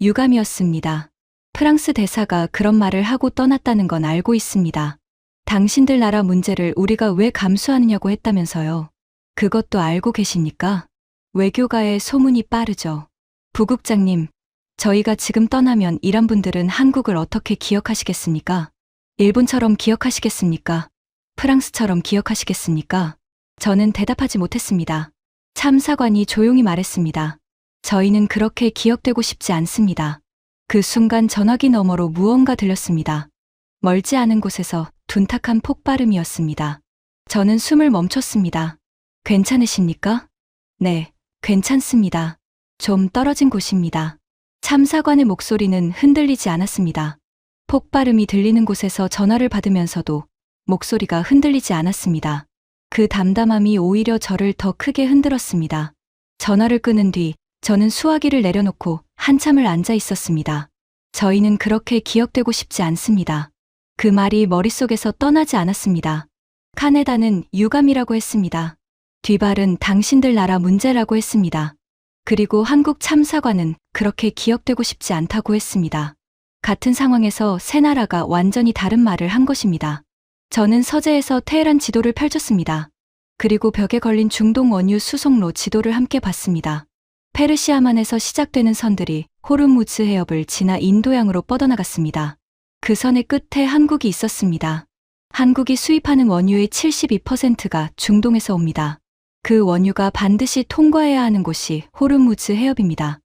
Speaker 1: 유감이었습니다. 프랑스 대사가 그런 말을 하고 떠났다는 건 알고 있습니다. 당신들 나라 문제를 우리가 왜 감수하느냐고 했다면서요. 그것도 알고 계십니까? 외교가의 소문이 빠르죠. 부국장님, 저희가 지금 떠나면 이란 분들은 한국을 어떻게 기억하시겠습니까? 일본처럼 기억하시겠습니까? 프랑스처럼 기억하시겠습니까? 저는 대답하지 못했습니다. 참사관이 조용히 말했습니다. 저희는 그렇게 기억되고 싶지 않습니다. 그 순간 전화기 너머로 무언가 들렸습니다. 멀지 않은 곳에서 둔탁한 폭발음이었습니다. 저는 숨을 멈췄습니다. 괜찮으십니까? 네, 괜찮습니다. 좀 떨어진 곳입니다. 참사관의 목소리는 흔들리지 않았습니다. 폭발음이 들리는 곳에서 전화를 받으면서도 목소리가 흔들리지 않았습니다. 그 담담함이 오히려 저를 더 크게 흔들었습니다. 전화를 끊은 뒤 저는 수화기를 내려놓고 한참을 앉아 있었습니다. 저희는 그렇게 기억되고 싶지 않습니다. 그 말이 머릿속에서 떠나지 않았습니다. 카네다는 유감이라고 했습니다. 뒷발은 당신들 나라 문제라고 했습니다. 그리고 한국 참사관은 그렇게 기억되고 싶지 않다고 했습니다. 같은 상황에서 세 나라가 완전히 다른 말을 한 것입니다. 저는 서재에서 테헤란 지도를 펼쳤습니다. 그리고 벽에 걸린 중동 원유 수송로 지도를 함께 봤습니다. 페르시아만에서 시작되는 선들이 호르무즈 해협을 지나 인도양으로 뻗어나갔습니다. 그 선의 끝에 한국이 있었습니다. 한국이 수입하는 원유의 72%가 중동에서 옵니다. 그 원유가 반드시 통과해야 하는 곳이 호르무즈 해협입니다.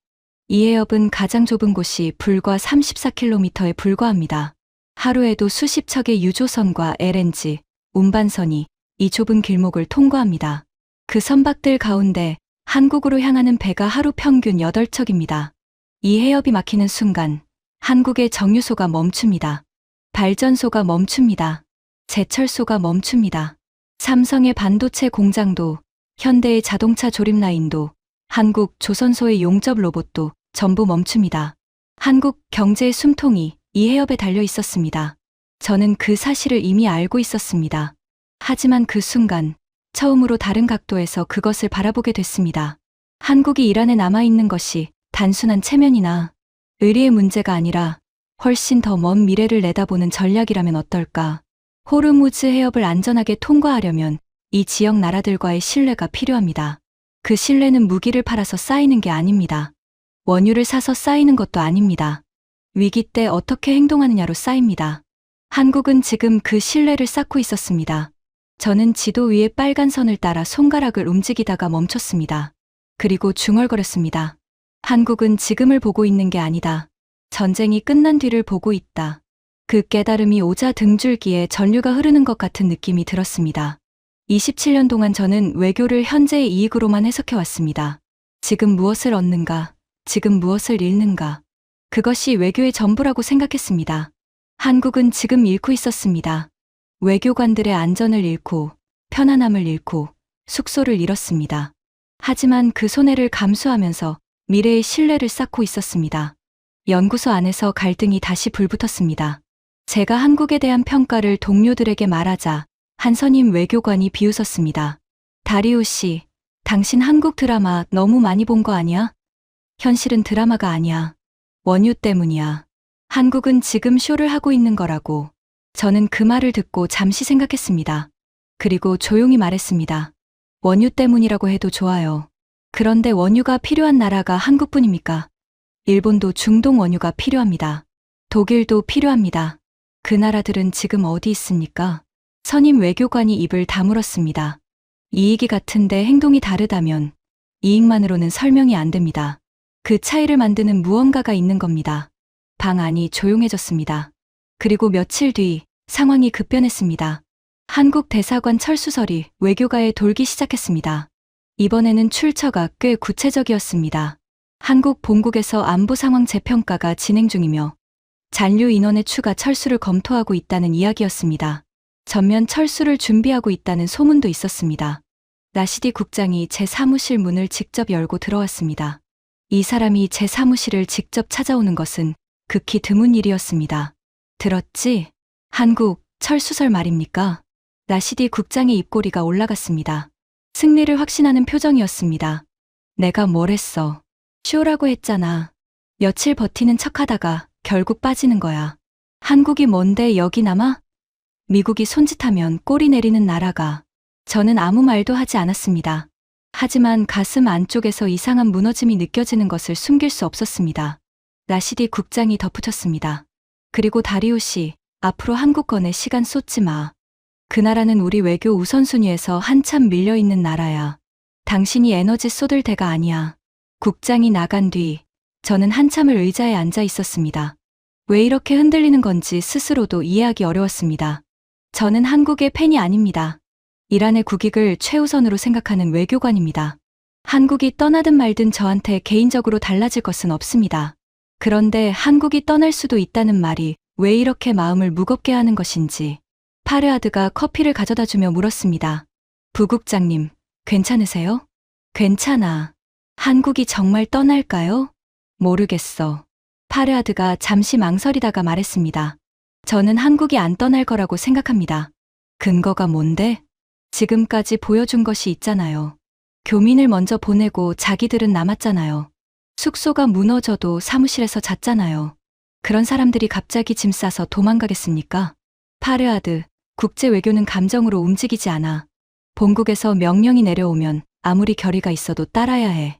Speaker 1: 이 해협은 가장 좁은 곳이 불과 34km에 불과합니다. 하루에도 수십 척의 유조선과 LNG, 운반선이 이 좁은 길목을 통과합니다. 그 선박들 가운데 한국으로 향하는 배가 하루 평균 8척입니다. 이 해협이 막히는 순간 한국의 정유소가 멈춥니다. 발전소가 멈춥니다. 제철소가 멈춥니다. 삼성의 반도체 공장도, 현대의 자동차 조립 라인도, 한국 조선소의 용접 로봇도 전부 멈춥니다. 한국 경제의 숨통이 이 해협에 달려 있었습니다. 저는 그 사실을 이미 알고 있었습니다. 하지만 그 순간 처음으로 다른 각도에서 그것을 바라보게 됐습니다. 한국이 이란에 남아있는 것이 단순한 체면이나 의리의 문제가 아니라 훨씬 더 먼 미래를 내다보는 전략이라면 어떨까? 호르무즈 해협을 안전하게 통과하려면 이 지역 나라들과의 신뢰가 필요합니다. 그 신뢰는 무기를 팔아서 쌓이는 게 아닙니다. 원유를 사서 쌓이는 것도 아닙니다. 위기 때 어떻게 행동하느냐로 쌓입니다. 한국은 지금 그 신뢰를 쌓고 있었습니다. 저는 지도 위에 빨간 선을 따라 손가락을 움직이다가 멈췄습니다. 그리고 중얼거렸습니다. 한국은 지금을 보고 있는 게 아니다. 전쟁이 끝난 뒤를 보고 있다. 그 깨달음이 오자 등줄기에 전류가 흐르는 것 같은 느낌이 들었습니다. 27년 동안 저는 외교를 현재의 이익으로만 해석해왔습니다. 지금 무엇을 얻는가, 지금 무엇을 잃는가. 그것이 외교의 전부라고 생각했습니다. 한국은 지금 잃고 있었습니다. 외교관들의 안전을 잃고, 편안함을 잃고, 숙소를 잃었습니다. 하지만 그 손해를 감수하면서 미래의 신뢰를 쌓고 있었습니다. 연구소 안에서 갈등이 다시 불붙었습니다. 제가 한국에 대한 평가를 동료들에게 말하자 한 선임 외교관이 비웃었습니다. 다리우 씨, 당신 한국 드라마 너무 많이 본 거 아니야? 현실은 드라마가 아니야. 원유 때문이야. 한국은 지금 쇼를 하고 있는 거라고. 저는 그 말을 듣고 잠시 생각했습니다. 그리고 조용히 말했습니다. 원유 때문이라고 해도 좋아요. 그런데 원유가 필요한 나라가 한국뿐입니까? 일본도 중동 원유가 필요합니다. 독일도 필요합니다. 그 나라들은 지금 어디 있습니까? 선임 외교관이 입을 다물었습니다. 이익이 같은데 행동이 다르다면 이익만으로는 설명이 안 됩니다. 그 차이를 만드는 무언가가 있는 겁니다. 방 안이 조용해졌습니다. 그리고 며칠 뒤 상황이 급변했습니다. 한국 대사관 철수설이 외교가에 돌기 시작했습니다. 이번에는 출처가 꽤 구체적이었습니다. 한국 본국에서 안보 상황 재평가가 진행 중이며 잔류 인원의 추가 철수를 검토하고 있다는 이야기였습니다. 전면 철수를 준비하고 있다는 소문도 있었습니다. 라시디 국장이 제 사무실 문을 직접 열고 들어왔습니다. 이 사람이 제 사무실을 직접 찾아오는 것은 극히 드문 일이었습니다. 들었지? 한국 철수설 말입니까? 라시디 국장의 입꼬리가 올라갔습니다. 승리를 확신하는 표정이었습니다. 내가 뭘 했어? 쇼라고 했잖아. 며칠 버티는 척하다가 결국 빠지는 거야. 한국이 뭔데 여기 남아? 미국이 손짓하면 꼬리 내리는 나라가. 저는 아무 말도 하지 않았습니다. 하지만 가슴 안쪽에서 이상한 무너짐이 느껴지는 것을 숨길 수 없었습니다. 라시디 국장이 덧붙였습니다. 그리고 다리우시, 앞으로 한국권에 시간 쏟지 마. 그 나라는 우리 외교 우선순위에서 한참 밀려있는 나라야. 당신이 에너지 쏟을 때가 아니야. 국장이 나간 뒤 저는 한참을 의자에 앉아 있었습니다. 왜 이렇게 흔들리는 건지 스스로도 이해하기 어려웠습니다. 저는 한국의 팬이 아닙니다. 이란의 국익을 최우선으로 생각하는 외교관입니다. 한국이 떠나든 말든 저한테 개인적으로 달라질 것은 없습니다. 그런데 한국이 떠날 수도 있다는 말이 왜 이렇게 마음을 무겁게 하는 것인지 파르하드가 커피를 가져다 주며 물었습니다. 부국장님, 괜찮으세요? 괜찮아. 한국이 정말 떠날까요? 모르겠어. 파르하드가 잠시 망설이다가 말했습니다. 저는 한국이 안 떠날 거라고 생각합니다. 근거가 뭔데? 지금까지 보여준 것이 있잖아요. 교민을 먼저 보내고 자기들은 남았잖아요. 숙소가 무너져도 사무실에서 잤잖아요. 그런 사람들이 갑자기 짐 싸서 도망가겠습니까? 파르하드, 국제 외교는 감정으로 움직이지 않아. 본국에서 명령이 내려오면 아무리 결의가 있어도 따라야 해.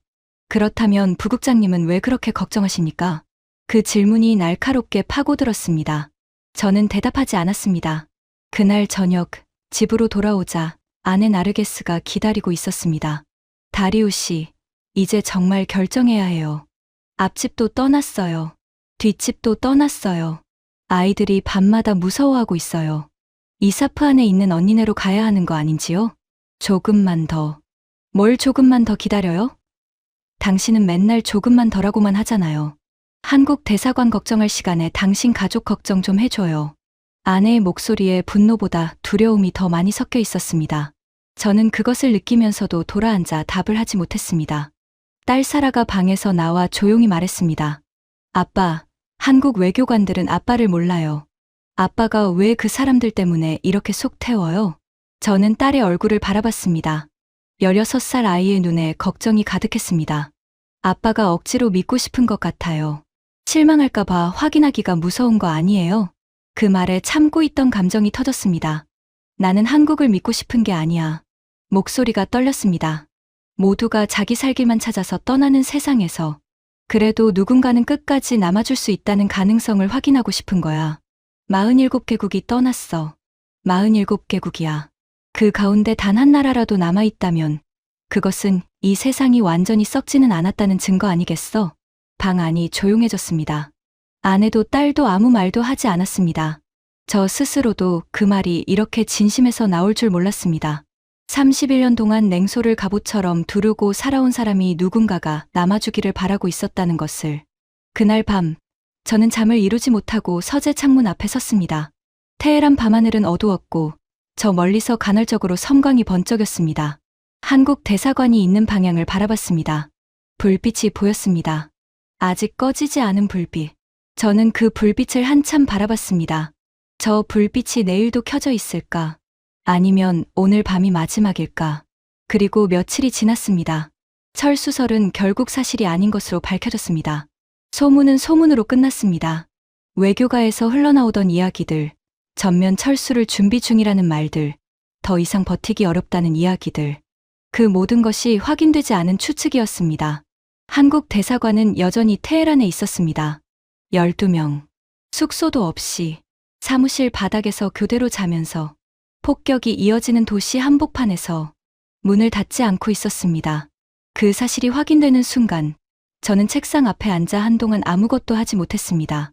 Speaker 1: 그렇다면 부국장님은 왜 그렇게 걱정하십니까? 그 질문이 날카롭게 파고들었습니다. 저는 대답하지 않았습니다. 그날 저녁 집으로 돌아오자 아내 나르게스가 기다리고 있었습니다. 다리우시, 이제 정말 결정해야 해요. 앞집도 떠났어요. 뒷집도 떠났어요. 아이들이 밤마다 무서워하고 있어요. 이사프 안에 있는 언니네로 가야 하는 거 아닌지요? 조금만 더. 뭘 조금만 더 기다려요? 당신은 맨날 조금만 더라고만 하잖아요. 한국 대사관 걱정할 시간에 당신 가족 걱정 좀 해줘요. 아내의 목소리에 분노보다 두려움이 더 많이 섞여 있었습니다. 저는 그것을 느끼면서도 돌아앉아 답을 하지 못했습니다. 딸 사라가 방에서 나와 조용히 말했습니다. 아빠, 한국 외교관들은 아빠를 몰라요. 아빠가 왜 그 사람들 때문에 이렇게 속 태워요? 저는 딸의 얼굴을 바라봤습니다. 16살 아이의 눈에 걱정이 가득했습니다. 아빠가 억지로 믿고 싶은 것 같아요. 실망할까봐 확인하기가 무서운 거 아니에요? 그 말에 참고 있던 감정이 터졌습니다. 나는 한국을 믿고 싶은 게 아니야. 목소리가 떨렸습니다. 모두가 자기 살 길만 찾아서 떠나는 세상에서 그래도 누군가는 끝까지 남아줄 수 있다는 가능성을 확인하고 싶은 거야. 47개국이 떠났어. 47개국이야. 그 가운데 단 한 나라라도 남아있다면 그것은 이 세상이 완전히 썩지는 않았다는 증거 아니겠어? 방 안이 조용해졌습니다. 아내도 딸도 아무 말도 하지 않았습니다. 저 스스로도 그 말이 이렇게 진심에서 나올 줄 몰랐습니다. 31년 동안 냉소를 갑옷처럼 두르고 살아온 사람이 누군가가 남아주기를 바라고 있었다는 것을. 그날 밤, 저는 잠을 이루지 못하고 서재 창문 앞에 섰습니다. 테헤란 밤하늘은 어두웠고 저 멀리서 간헐적으로 섬광이 번쩍였습니다. 한국 대사관이 있는 방향을 바라봤습니다. 불빛이 보였습니다. 아직 꺼지지 않은 불빛. 저는 그 불빛을 한참 바라봤습니다. 저 불빛이 내일도 켜져 있을까? 아니면 오늘 밤이 마지막일까? 그리고 며칠이 지났습니다. 철수설은 결국 사실이 아닌 것으로 밝혀졌습니다. 소문은 소문으로 끝났습니다. 외교가에서 흘러나오던 이야기들, 전면 철수를 준비 중이라는 말들, 더 이상 버티기 어렵다는 이야기들. 그 모든 것이 확인되지 않은 추측이었습니다. 한국 대사관은 여전히 테헤란에 있었습니다. 12명. 숙소도 없이 사무실 바닥에서 교대로 자면서 폭격이 이어지는 도시 한복판에서 문을 닫지 않고 있었습니다. 그 사실이 확인되는 순간 저는 책상 앞에 앉아 한동안 아무것도 하지 못했습니다.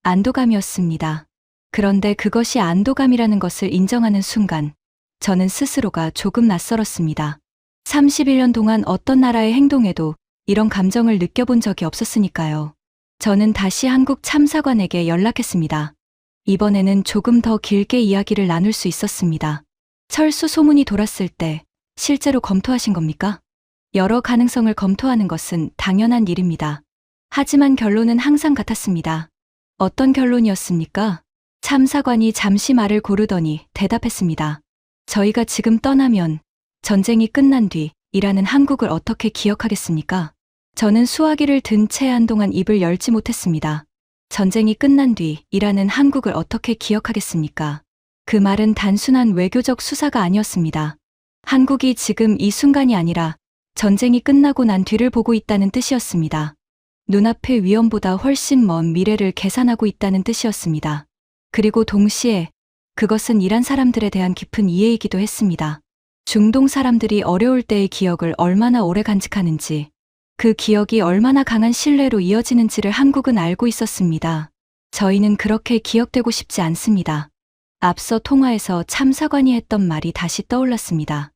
Speaker 1: 안도감이었습니다. 그런데 그것이 안도감이라는 것을 인정하는 순간 저는 스스로가 조금 낯설었습니다. 31년 동안 어떤 나라의 행동에도 이런 감정을 느껴본 적이 없었으니까요. 저는 다시 한국 참사관에게 연락했습니다. 이번에는 조금 더 길게 이야기를 나눌 수 있었습니다. 철수 소문이 돌았을 때 실제로 검토하신 겁니까? 여러 가능성을 검토하는 것은 당연한 일입니다. 하지만 결론은 항상 같았습니다. 어떤 결론이었습니까? 참사관이 잠시 말을 고르더니 대답했습니다. 저희가 지금 떠나면 전쟁이 끝난 뒤 이라는 한국을 어떻게 기억하겠습니까? 저는 수화기를 든 채 한동안 입을 열지 못했습니다. 전쟁이 끝난 뒤 이라는 한국을 어떻게 기억하겠습니까? 그 말은 단순한 외교적 수사가 아니었습니다. 한국이 지금 이 순간이 아니라 전쟁이 끝나고 난 뒤를 보고 있다는 뜻이었습니다. 눈앞의 위험보다 훨씬 먼 미래를 계산하고 있다는 뜻이었습니다. 그리고 동시에 그것은 이란 사람들에 대한 깊은 이해이기도 했습니다. 중동 사람들이 어려울 때의 기억을 얼마나 오래 간직하는지, 그 기억이 얼마나 강한 신뢰로 이어지는지를 한국은 알고 있었습니다. 저희는 그렇게 기억되고 싶지 않습니다. 앞서 통화에서 참사관이 했던 말이 다시 떠올랐습니다.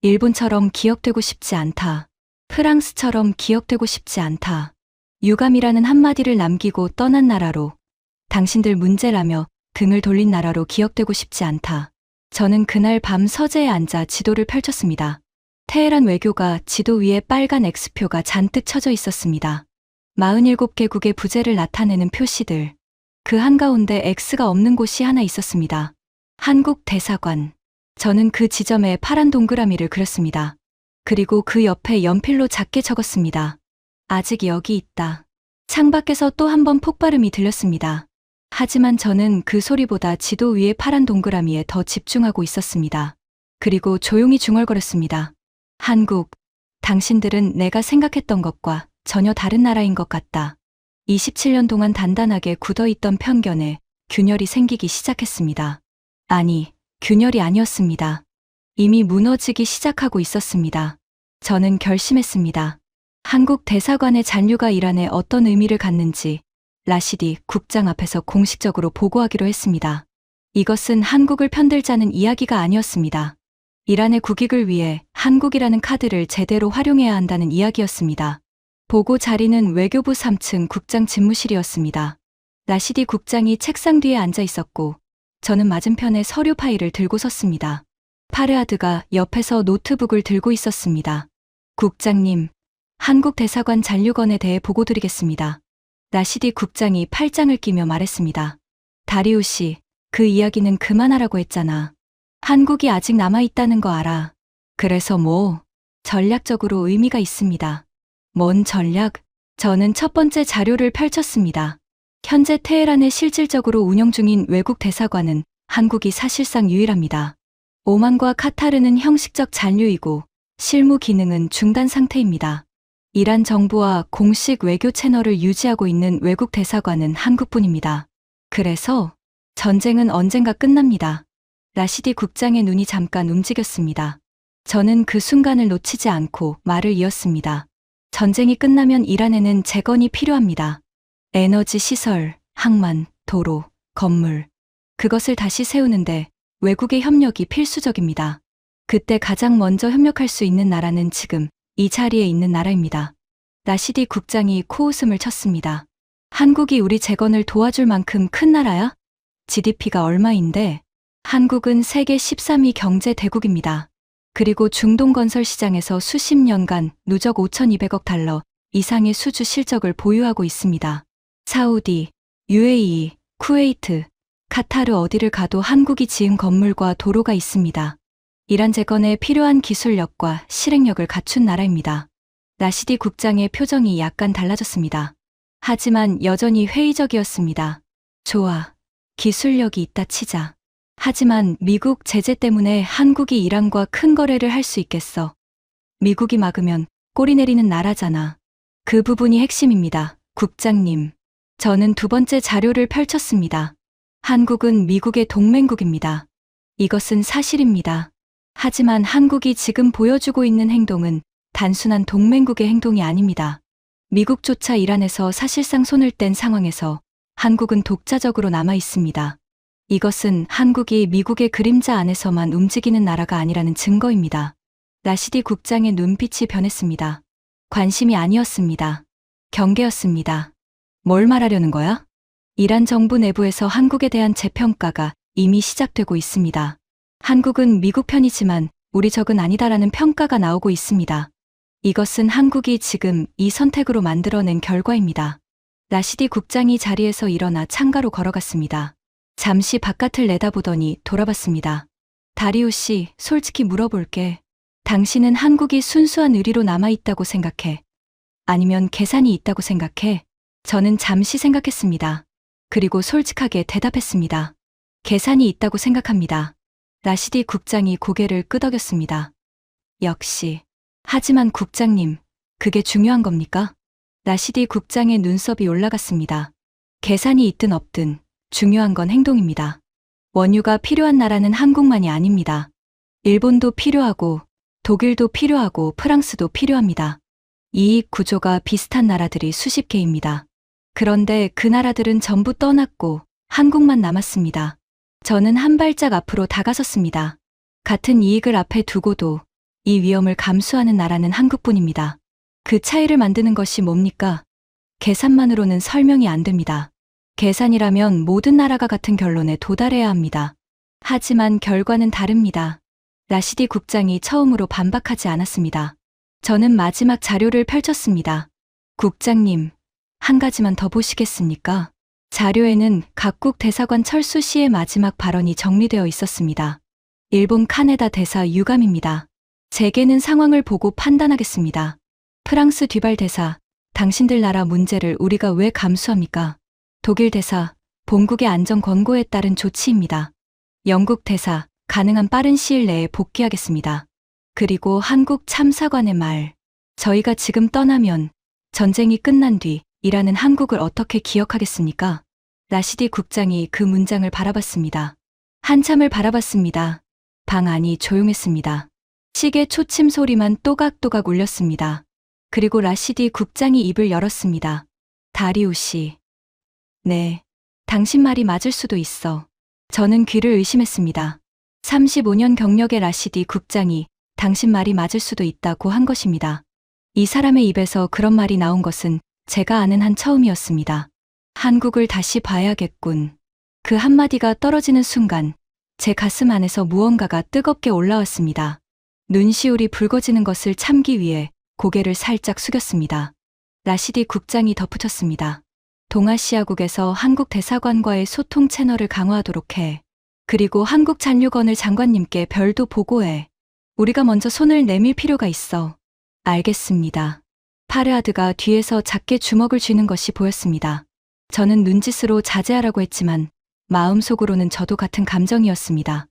Speaker 1: 일본처럼 기억되고 싶지 않다. 프랑스처럼 기억되고 싶지 않다. 유감이라는 한마디를 남기고 떠난 나라로, 당신들 문제라며 등을 돌린 나라로 기억되고 싶지 않다. 저는 그날 밤 서재에 앉아 지도를 펼쳤습니다. 테헤란 외교가 지도 위에 빨간 X표가 잔뜩 쳐져 있었습니다. 47개국의 부재를 나타내는 표시들. 그 한가운데 X가 없는 곳이 하나 있었습니다. 한국 대사관. 저는 그 지점에 파란 동그라미를 그렸습니다. 그리고 그 옆에 연필로 작게 적었습니다. 아직 여기 있다. 창밖에서 또 한 번 폭발음이 들렸습니다. 하지만 저는 그 소리보다 지도 위의 파란 동그라미에 더 집중하고 있었습니다. 그리고 조용히 중얼거렸습니다. 한국, 당신들은 내가 생각했던 것과 전혀 다른 나라인 것 같다. 27년 동안 단단하게 굳어있던 편견에 균열이 생기기 시작했습니다. 아니, 균열이 아니었습니다. 이미 무너지기 시작하고 있었습니다. 저는 결심했습니다. 한국 대사관의 잔류가 이란에 어떤 의미를 갖는지 라시디 국장 앞에서 공식적으로 보고하기로 했습니다. 이것은 한국을 편들자는 이야기가 아니었습니다. 이란의 국익을 위해 한국이라는 카드를 제대로 활용해야 한다는 이야기였습니다. 보고 자리는 외교부 3층 국장 집무실이었습니다. 라시디 국장이 책상 뒤에 앉아 있었고 저는 맞은편에 서류 파일을 들고 섰습니다. 파르하드가 옆에서 노트북을 들고 있었습니다. 국장님, 한국 대사관 잔류건에 대해 보고드리겠습니다. 라시디 국장이 팔짱을 끼며 말했습니다. 다리우시, 그 이야기는 그만하라고 했잖아. 한국이 아직 남아있다는 거 알아. 그래서 뭐, 전략적으로 의미가 있습니다. 뭔 전략? 저는 첫 번째 자료를 펼쳤습니다. 현재 테헤란에 실질적으로 운영 중인 외국 대사관은 한국이 사실상 유일합니다. 오만과 카타르는 형식적 잔류이고 실무 기능은 중단 상태입니다. 이란 정부와 공식 외교 채널을 유지하고 있는 외국 대사관은 한국뿐입니다. 그래서 전쟁은 언젠가 끝납니다. 라시디 국장의 눈이 잠깐 움직였습니다. 저는 그 순간을 놓치지 않고 말을 이었습니다. 전쟁이 끝나면 이란에는 재건이 필요합니다. 에너지 시설, 항만, 도로, 건물. 그것을 다시 세우는데 외국의 협력이 필수적입니다. 그때 가장 먼저 협력할 수 있는 나라는 지금 이 자리에 있는 나라입니다. 라시디 국장이 코웃음을 쳤습니다. 한국이 우리 재건을 도와줄 만큼 큰 나라야? GDP가 얼마인데? 한국은 세계 13위 경제 대국입니다. 그리고 중동 건설 시장에서 수십 년간 누적 5,200억 달러 이상의 수주 실적을 보유하고 있습니다. 사우디, UAE, 쿠웨이트, 카타르 어디를 가도 한국이 지은 건물과 도로가 있습니다. 이란 재건에 필요한 기술력과 실행력을 갖춘 나라입니다. 라시디 국장의 표정이 약간 달라졌습니다. 하지만 여전히 회의적이었습니다. 좋아. 기술력이 있다 치자. 하지만 미국 제재 때문에 한국이 이란과 큰 거래를 할 수 있겠어. 미국이 막으면 꼬리 내리는 나라잖아. 그 부분이 핵심입니다. 국장님. 저는 두 번째 자료를 펼쳤습니다. 한국은 미국의 동맹국입니다. 이것은 사실입니다. 하지만 한국이 지금 보여주고 있는 행동은 단순한 동맹국의 행동이 아닙니다. 미국조차 이란에서 사실상 손을 뗀 상황에서 한국은 독자적으로 남아 있습니다. 이것은 한국이 미국의 그림자 안에서만 움직이는 나라가 아니라는 증거입니다. 라시디 국장의 눈빛이 변했습니다. 관심이 아니었습니다. 경계였습니다. 뭘 말하려는 거야? 이란 정부 내부에서 한국에 대한 재평가가 이미 시작되고 있습니다. 한국은 미국 편이지만 우리 적은 아니다라는 평가가 나오고 있습니다. 이것은 한국이 지금 이 선택으로 만들어낸 결과입니다. 라시디 국장이 자리에서 일어나 창가로 걸어갔습니다. 잠시 바깥을 내다보더니 돌아봤습니다. 다리우 씨, 솔직히 물어볼게. 당신은 한국이 순수한 의리로 남아있다고 생각해? 아니면 계산이 있다고 생각해? 저는 잠시 생각했습니다. 그리고 솔직하게 대답했습니다. 계산이 있다고 생각합니다. 라시디 국장이 고개를 끄덕였습니다. 역시. 하지만 국장님, 그게 중요한 겁니까? 라시디 국장의 눈썹이 올라갔습니다. 계산이 있든 없든 중요한 건 행동입니다. 원유가 필요한 나라는 한국만이 아닙니다. 일본도 필요하고 독일도 필요하고 프랑스도 필요합니다. 이익 구조가 비슷한 나라들이 수십 개입니다. 그런데 그 나라들은 전부 떠났고 한국만 남았습니다. 저는 한 발짝 앞으로 다가섰습니다. 같은 이익을 앞에 두고도 이 위험을 감수하는 나라는 한국뿐입니다. 그 차이를 만드는 것이 뭡니까? 계산만으로는 설명이 안 됩니다. 계산이라면 모든 나라가 같은 결론에 도달해야 합니다. 하지만 결과는 다릅니다. 라시디 국장이 처음으로 반박하지 않았습니다. 저는 마지막 자료를 펼쳤습니다. 국장님, 한 가지만 더 보시겠습니까? 자료에는 각국 대사관 철수 시의 마지막 발언이 정리되어 있었습니다. 일본 카네다 대사 유감입니다. 제게는 상황을 보고 판단하겠습니다. 프랑스 듀발 대사, 당신들 나라 문제를 우리가 왜 감수합니까? 독일 대사, 본국의 안전 권고에 따른 조치입니다. 영국 대사, 가능한 빠른 시일 내에 복귀하겠습니다. 그리고 한국 참사관의 말, 저희가 지금 떠나면 전쟁이 끝난 뒤 일하는 한국을 어떻게 기억하겠습니까? 라시디 국장이 그 문장을 바라봤습니다. 한참을 바라봤습니다. 방 안이 조용했습니다. 시계 초침 소리만 또각또각 울렸습니다. 그리고 라시디 국장이 입을 열었습니다. 다리우 씨. 네, 당신 말이 맞을 수도 있어. 저는 귀를 의심했습니다. 35년 경력의 라시디 국장이 당신 말이 맞을 수도 있다고 한 것입니다. 이 사람의 입에서 그런 말이 나온 것은 제가 아는 한 처음이었습니다. 한국을 다시 봐야겠군. 그 한마디가 떨어지는 순간 제 가슴 안에서 무언가가 뜨겁게 올라왔습니다. 눈시울이 붉어지는 것을 참기 위해 고개를 살짝 숙였습니다. 라시디 국장이 덧붙였습니다. 동아시아국에서 한국 대사관과의 소통 채널을 강화하도록 해. 그리고 한국 잔류건을 장관님께 별도 보고해. 우리가 먼저 손을 내밀 필요가 있어. 알겠습니다. 파르하드가 뒤에서 작게 주먹을 쥐는 것이 보였습니다. 저는 눈짓으로 자제하라고 했지만 마음속으로는 저도 같은 감정이었습니다.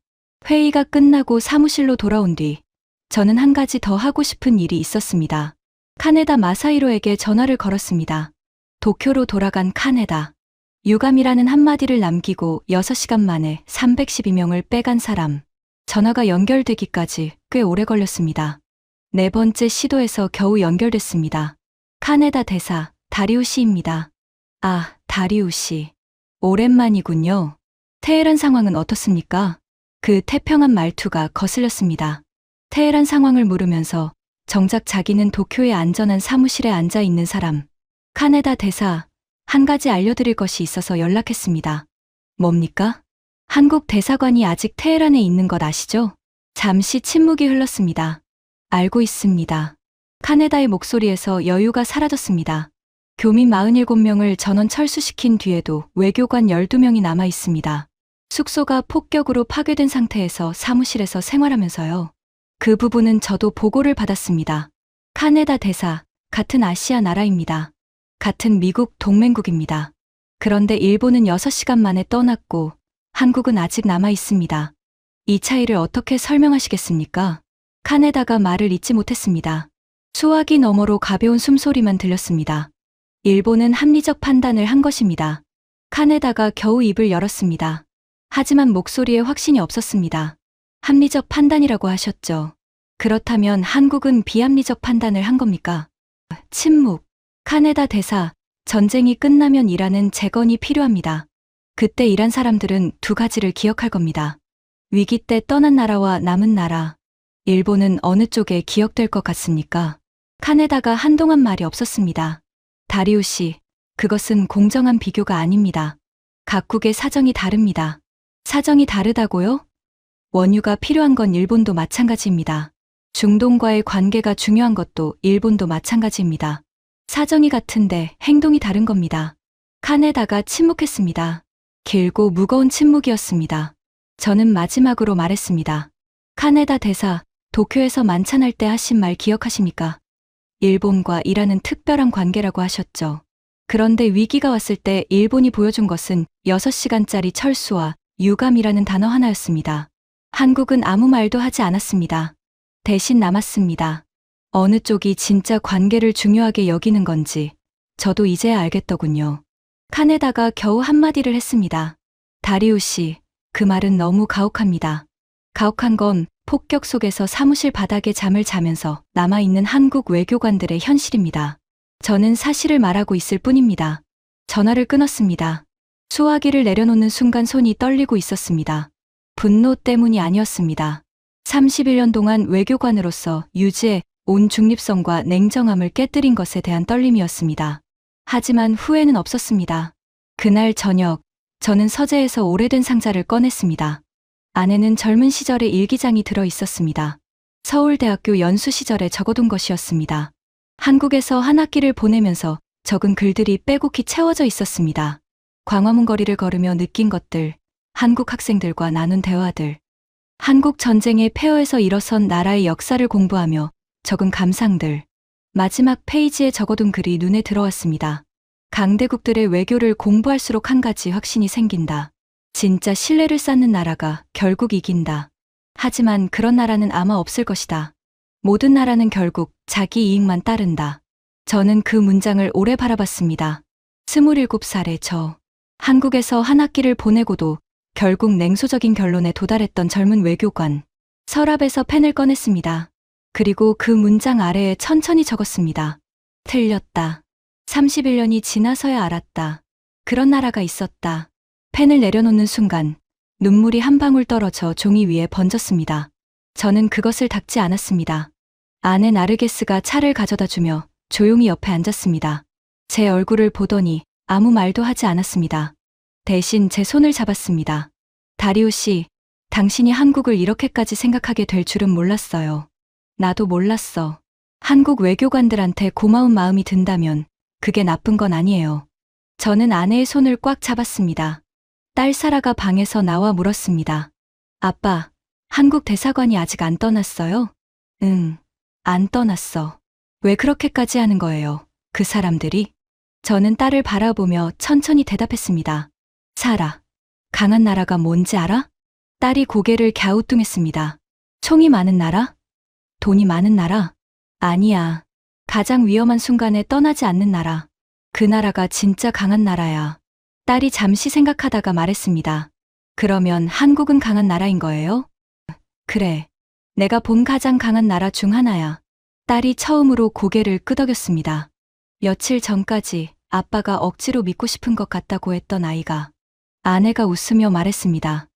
Speaker 1: 회의가 끝나고 사무실로 돌아온 뒤 저는 한 가지 더 하고 싶은 일이 있었습니다. 카네다 마사히로에게 전화를 걸었습니다. 도쿄로 돌아간 카네다. 유감이라는 한마디를 남기고 6시간 만에 312명을 빼간 사람. 전화가 연결되기까지 꽤 오래 걸렸습니다. 네 번째 시도에서 겨우 연결됐습니다. 카네다 대사, 다리우 씨입니다. 아, 다리우 씨. 오랜만이군요. 테헤란 상황은 어떻습니까? 그 태평한 말투가 거슬렸습니다. 테헤란 상황을 물으면서 정작 자기는 도쿄의 안전한 사무실에 앉아 있는 사람. 카네다 대사, 한 가지 알려드릴 것이 있어서 연락했습니다. 뭡니까? 한국 대사관이 아직 테헤란에 있는 것 아시죠? 잠시 침묵이 흘렀습니다. 알고 있습니다. 카네다의 목소리에서 여유가 사라졌습니다. 교민 47명을 전원 철수시킨 뒤에도 외교관 12명이 남아 있습니다. 숙소가 폭격으로 파괴된 상태에서 사무실에서 생활하면서요. 그 부분은 저도 보고를 받았습니다. 카네다 대사, 같은 아시아 나라입니다. 같은 미국 동맹국입니다. 그런데 일본은 6시간 만에 떠났고 한국은 아직 남아 있습니다. 이 차이를 어떻게 설명하시겠습니까? 카네다가 말을 잇지 못했습니다. 수화기 너머로 가벼운 숨소리만 들렸습니다. 일본은 합리적 판단을 한 것입니다. 카네다가 겨우 입을 열었습니다. 하지만 목소리에 확신이 없었습니다. 합리적 판단이라고 하셨죠. 그렇다면 한국은 비합리적 판단을 한 겁니까? 침묵. 카네다 대사, 전쟁이 끝나면 이란은 재건이 필요합니다. 그때 일한 사람들은 두 가지를 기억할 겁니다. 위기 때 떠난 나라와 남은 나라. 일본은 어느 쪽에 기억될 것 같습니까? 카네다가 한동안 말이 없었습니다. 다리우 씨, 그것은 공정한 비교가 아닙니다. 각국의 사정이 다릅니다. 사정이 다르다고요? 원유가 필요한 건 일본도 마찬가지입니다. 중동과의 관계가 중요한 것도 일본도 마찬가지입니다. 사정이 같은데 행동이 다른 겁니다. 카네다가 침묵했습니다. 길고 무거운 침묵이었습니다. 저는 마지막으로 말했습니다. 카네다 대사, 도쿄에서 만찬할 때 하신 말 기억하십니까? 일본과 이란은 특별한 관계라고 하셨죠. 그런데 위기가 왔을 때 일본이 보여준 것은 6시간짜리 철수와 유감이라는 단어 하나였습니다. 한국은 아무 말도 하지 않았습니다. 대신 남았습니다. 어느 쪽이 진짜 관계를 중요하게 여기는 건지 저도 이제야 알겠더군요. 카네다가 겨우 한마디를 했습니다. 다리우시, 그 말은 너무 가혹합니다. 가혹한 건 폭격 속에서 사무실 바닥에 잠을 자면서 남아있는 한국 외교관들의 현실입니다. 저는 사실을 말하고 있을 뿐입니다. 전화를 끊었습니다. 수화기를 내려놓는 순간 손이 떨리고 있었습니다. 분노 때문이 아니었습니다. 31년 동안 외교관으로서 유지해 온 중립성과 냉정함을 깨뜨린 것에 대한 떨림이었습니다. 하지만 후회는 없었습니다. 그날 저녁, 저는 서재에서 오래된 상자를 꺼냈습니다. 안에는 젊은 시절의 일기장이 들어 있었습니다. 서울대학교 연수 시절에 적어둔 것이었습니다. 한국에서 한 학기를 보내면서 적은 글들이 빼곡히 채워져 있었습니다. 광화문 거리를 걸으며 느낀 것들, 한국 학생들과 나눈 대화들, 한국 전쟁의 폐허에서 일어선 나라의 역사를 공부하며 적은 감상들, 마지막 페이지에 적어둔 글이 눈에 들어왔습니다. 강대국들의 외교를 공부할수록 한 가지 확신이 생긴다. 진짜 신뢰를 쌓는 나라가 결국 이긴다. 하지만 그런 나라는 아마 없을 것이다. 모든 나라는 결국 자기 이익만 따른다. 저는 그 문장을 오래 바라봤습니다. 27살의 저. 한국에서 한 학기를 보내고도 결국 냉소적인 결론에 도달했던 젊은 외교관. 서랍에서 펜을 꺼냈습니다. 그리고 그 문장 아래에 천천히 적었습니다. 틀렸다. 31년이 지나서야 알았다. 그런 나라가 있었다. 펜을 내려놓는 순간 눈물이 한 방울 떨어져 종이 위에 번졌습니다. 저는 그것을 닦지 않았습니다. 아내 나르게스가 차를 가져다 주며 조용히 옆에 앉았습니다. 제 얼굴을 보더니 아무 말도 하지 않았습니다. 대신 제 손을 잡았습니다. 다리우 씨, 당신이 한국을 이렇게까지 생각하게 될 줄은 몰랐어요. 나도 몰랐어. 한국 외교관들한테 고마운 마음이 든다면 그게 나쁜 건 아니에요. 저는 아내의 손을 꽉 잡았습니다. 딸 사라가 방에서 나와 물었습니다. 아빠, 한국 대사관이 아직 안 떠났어요? 응, 안 떠났어. 왜 그렇게까지 하는 거예요, 그 사람들이? 저는 딸을 바라보며 천천히 대답했습니다. 사라, 강한 나라가 뭔지 알아? 딸이 고개를 갸우뚱했습니다. 총이 많은 나라? 돈이 많은 나라? 아니야. 가장 위험한 순간에 떠나지 않는 나라. 그 나라가 진짜 강한 나라야. 딸이 잠시 생각하다가 말했습니다. 그러면 한국은 강한 나라인 거예요? 그래. 내가 본 가장 강한 나라 중 하나야. 딸이 처음으로 고개를 끄덕였습니다. 며칠 전까지 아빠가 억지로 믿고 싶은 것 같다고 했던 아이가. 아내가 웃으며 말했습니다.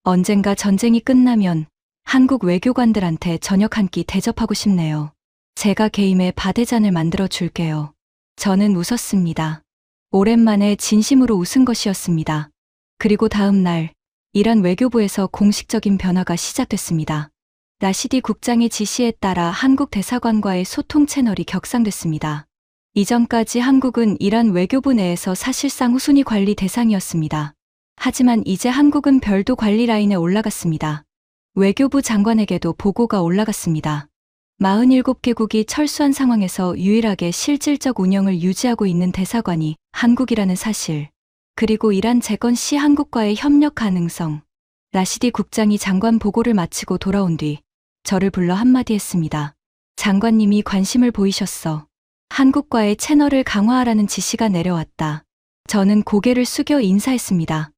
Speaker 1: 언젠가 전쟁이 끝나면 한국 외교관들한테 저녁 한 끼 대접하고 싶네요. 제가 개임의 바대잔을 만들어 줄게요. 저는 웃었습니다. 오랜만에 진심으로 웃은 것이었습니다. 그리고 다음 날 이란 외교부에서 공식적인 변화가 시작됐습니다. 라시디 국장의 지시에 따라 한국 대사관과의 소통 채널이 격상됐습니다. 이전까지 한국은 이란 외교부 내에서 사실상 후순위 관리 대상이었습니다. 하지만 이제 한국은 별도 관리 라인에 올라갔습니다. 외교부 장관에게도 보고가 올라갔습니다. 47개국이 철수한 상황에서 유일하게 실질적 운영을 유지하고 있는 대사관이 한국이라는 사실, 그리고 이란 재건 시 한국과의 협력 가능성. 라시디 국장이 장관 보고를 마치고 돌아온 뒤 저를 불러 한마디 했습니다. 장관님이 관심을 보이셨어. 한국과의 채널을 강화하라는 지시가 내려왔다. 저는 고개를 숙여 인사했습니다.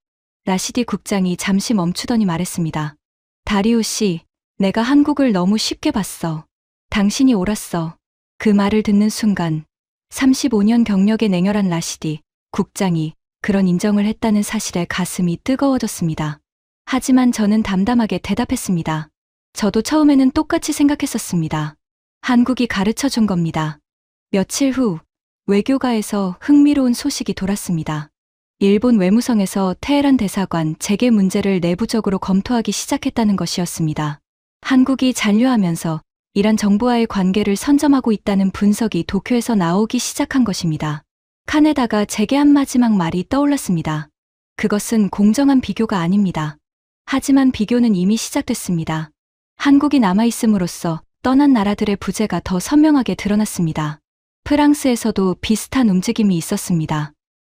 Speaker 1: 라시디 국장이 잠시 멈추더니 말했습니다. 다리우 씨, 내가 한국을 너무 쉽게 봤어. 당신이 옳았어. 그 말을 듣는 순간 35년 경력의 냉혈한 라시디 국장이 그런 인정을 했다는 사실에 가슴이 뜨거워졌습니다. 하지만 저는 담담하게 대답했습니다. 저도 처음에는 똑같이 생각했었습니다. 한국이 가르쳐 준 겁니다. 며칠 후 외교가에서 흥미로운 소식이 돌았습니다. 일본 외무성에서 테헤란 대사관 재개 문제를 내부적으로 검토하기 시작했다는 것이었습니다. 한국이 잔류하면서 이란 정부와의 관계를 선점하고 있다는 분석이 도쿄에서 나오기 시작한 것입니다. 카네다가 재개한 마지막 말이 떠올랐습니다. 그것은 공정한 비교가 아닙니다. 하지만 비교는 이미 시작됐습니다. 한국이 남아있음으로써 떠난 나라들의 부재가 더 선명하게 드러났습니다. 프랑스에서도 비슷한 움직임이 있었습니다.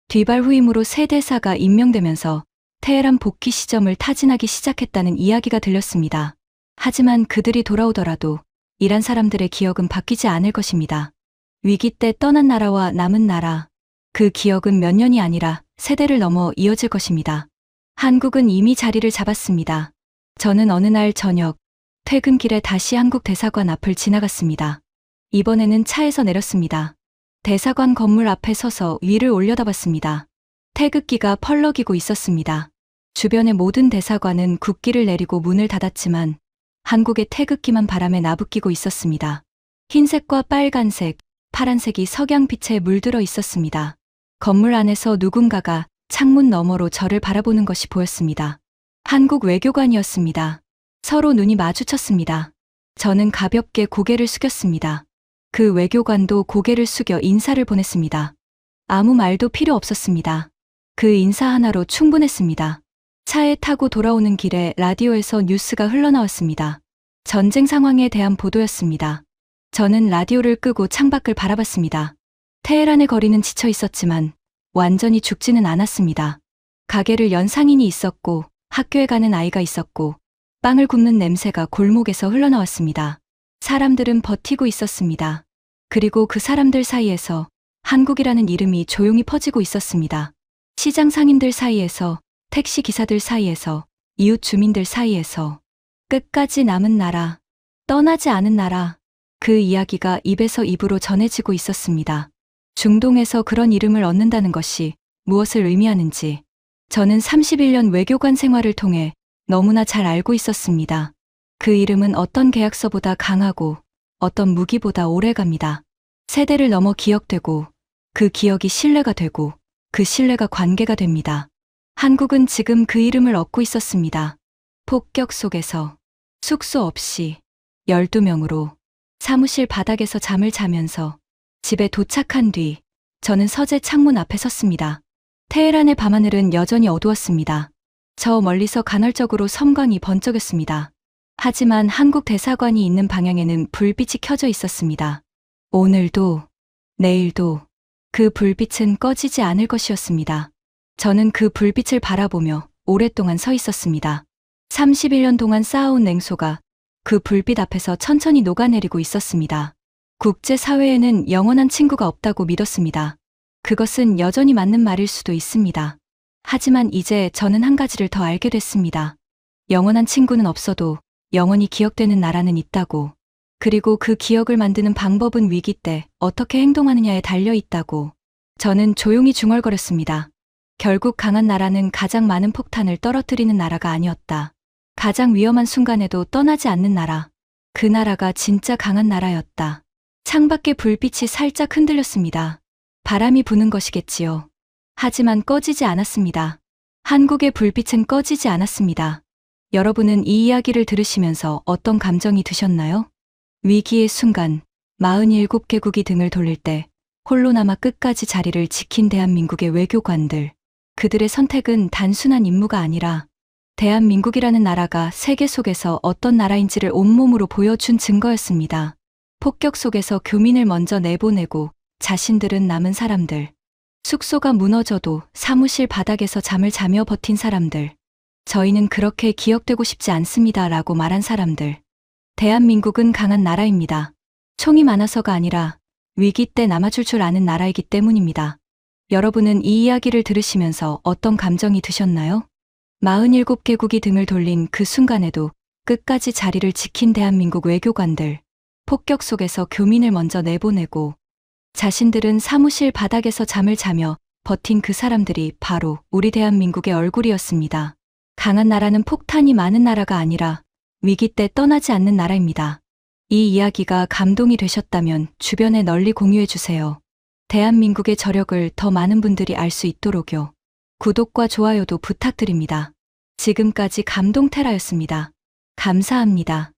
Speaker 1: 뒤발 후임으로 새 대사가 임명되면서 테헤란 복귀 시점을 타진하기 시작했다는 이야기가 들렸습니다. 하지만 그들이 돌아오더라도 이란 사람들의 기억은 바뀌지 않을 것입니다. 위기 때 떠난 나라와 남은 나라, 그 기억은 몇 년이 아니라 세대를 넘어 이어질 것입니다. 한국은 이미 자리를 잡았습니다. 저는 어느 날 저녁, 퇴근길에 다시 한국 대사관 앞을 지나갔습니다. 이번에는 차에서 내렸습니다. 대사관 건물 앞에 서서 위를 올려다봤습니다. 태극기가 펄럭이고 있었습니다. 주변의 모든 대사관은 국기를 내리고 문을 닫았지만 한국의 태극기만 바람에 나부끼고 있었습니다. 흰색과 빨간색, 파란색이 석양빛에 물들어 있었습니다. 건물 안에서 누군가가 창문 너머로 저를 바라보는 것이 보였습니다. 한국 외교관이었습니다. 서로 눈이 마주쳤습니다. 저는 가볍게 고개를 숙였습니다. 그 외교관도 고개를 숙여 인사를 보냈습니다. 아무 말도 필요 없었습니다. 그 인사 하나로 충분했습니다. 차에 타고 돌아오는 길에 라디오에서 뉴스가 흘러나왔습니다. 전쟁 상황에 대한 보도였습니다. 저는 라디오를 끄고 창밖을 바라봤습니다. 테헤란의 거리는 지쳐 있었지만 완전히 죽지는 않았습니다. 가게를 연 상인이 있었고 학교에 가는 아이가 있었고 빵을 굽는 냄새가 골목에서 흘러나왔습니다. 사람들은 버티고 있었습니다. 그리고 그 사람들 사이에서 한국이라는 이름이 조용히 퍼지고 있었습니다. 시장 상인들 사이에서, 택시 기사들 사이에서, 이웃 주민들 사이에서 끝까지 남은 나라, 떠나지 않은 나라, 그 이야기가 입에서 입으로 전해지고 있었습니다. 중동에서 그런 이름을 얻는다는 것이 무엇을 의미하는지 저는 31년 외교관 생활을 통해 너무나 잘 알고 있었습니다. 그 이름은 어떤 계약서보다 강하고 어떤 무기보다 오래갑니다. 세대를 넘어 기억되고 그 기억이 신뢰가 되고 그 신뢰가 관계가 됩니다. 한국은 지금 그 이름을 얻고 있었습니다. 폭격 속에서 숙소 없이 12명으로 사무실 바닥에서 잠을 자면서 집에 도착한 뒤 저는 서재 창문 앞에 섰습니다. 테헤란의 밤하늘은 여전히 어두웠습니다. 저 멀리서 간헐적으로 섬광이 번쩍였습니다. 하지만 한국 대사관이 있는 방향에는 불빛이 켜져 있었습니다. 오늘도, 내일도 그 불빛은 꺼지지 않을 것이었습니다. 저는 그 불빛을 바라보며 오랫동안 서 있었습니다. 31년 동안 쌓아온 냉소가 그 불빛 앞에서 천천히 녹아내리고 있었습니다. 국제사회에는 영원한 친구가 없다고 믿었습니다. 그것은 여전히 맞는 말일 수도 있습니다. 하지만 이제 저는 한 가지를 더 알게 됐습니다. 영원한 친구는 없어도 영원히 기억되는 나라는 있다고. 그리고 그 기억을 만드는 방법은 위기 때 어떻게 행동하느냐에 달려 있다고. 저는 조용히 중얼거렸습니다. 결국 강한 나라는 가장 많은 폭탄을 떨어뜨리는 나라가 아니었다. 가장 위험한 순간에도 떠나지 않는 나라. 그 나라가 진짜 강한 나라였다. 창밖의 불빛이 살짝 흔들렸습니다. 바람이 부는 것이겠지요. 하지만 꺼지지 않았습니다. 한국의 불빛은 꺼지지 않았습니다. 여러분은 이 이야기를 들으시면서 어떤 감정이 드셨나요? 위기의 순간 47개국이 등을 돌릴 때 홀로 남아 끝까지 자리를 지킨 대한민국의 외교관들. 그들의 선택은 단순한 임무가 아니라 대한민국이라는 나라가 세계 속에서 어떤 나라인지를 온몸으로 보여준 증거였습니다. 폭격 속에서 교민을 먼저 내보내고 자신들은 남은 사람들. 숙소가 무너져도 사무실 바닥에서 잠을 자며 버틴 사람들. 저희는 그렇게 기억되고 싶지 않습니다 라고 말한 사람들. 대한민국은 강한 나라입니다. 총이 많아서가 아니라 위기 때 남아줄 줄 아는 나라이기 때문입니다. 여러분은 이 이야기를 들으시면서 어떤 감정이 드셨나요? 47개국이 등을 돌린 그 순간에도 끝까지 자리를 지킨 대한민국 외교관들. 폭격 속에서 교민을 먼저 내보내고 자신들은 사무실 바닥에서 잠을 자며 버틴 그 사람들이 바로 우리 대한민국의 얼굴이었습니다. 강한 나라는 폭탄이 많은 나라가 아니라 위기 때 떠나지 않는 나라입니다. 이 이야기가 감동이 되셨다면 주변에 널리 공유해주세요. 대한민국의 저력을 더 많은 분들이 알 수 있도록요. 구독과 좋아요도 부탁드립니다. 지금까지 감동테라였습니다. 감사합니다.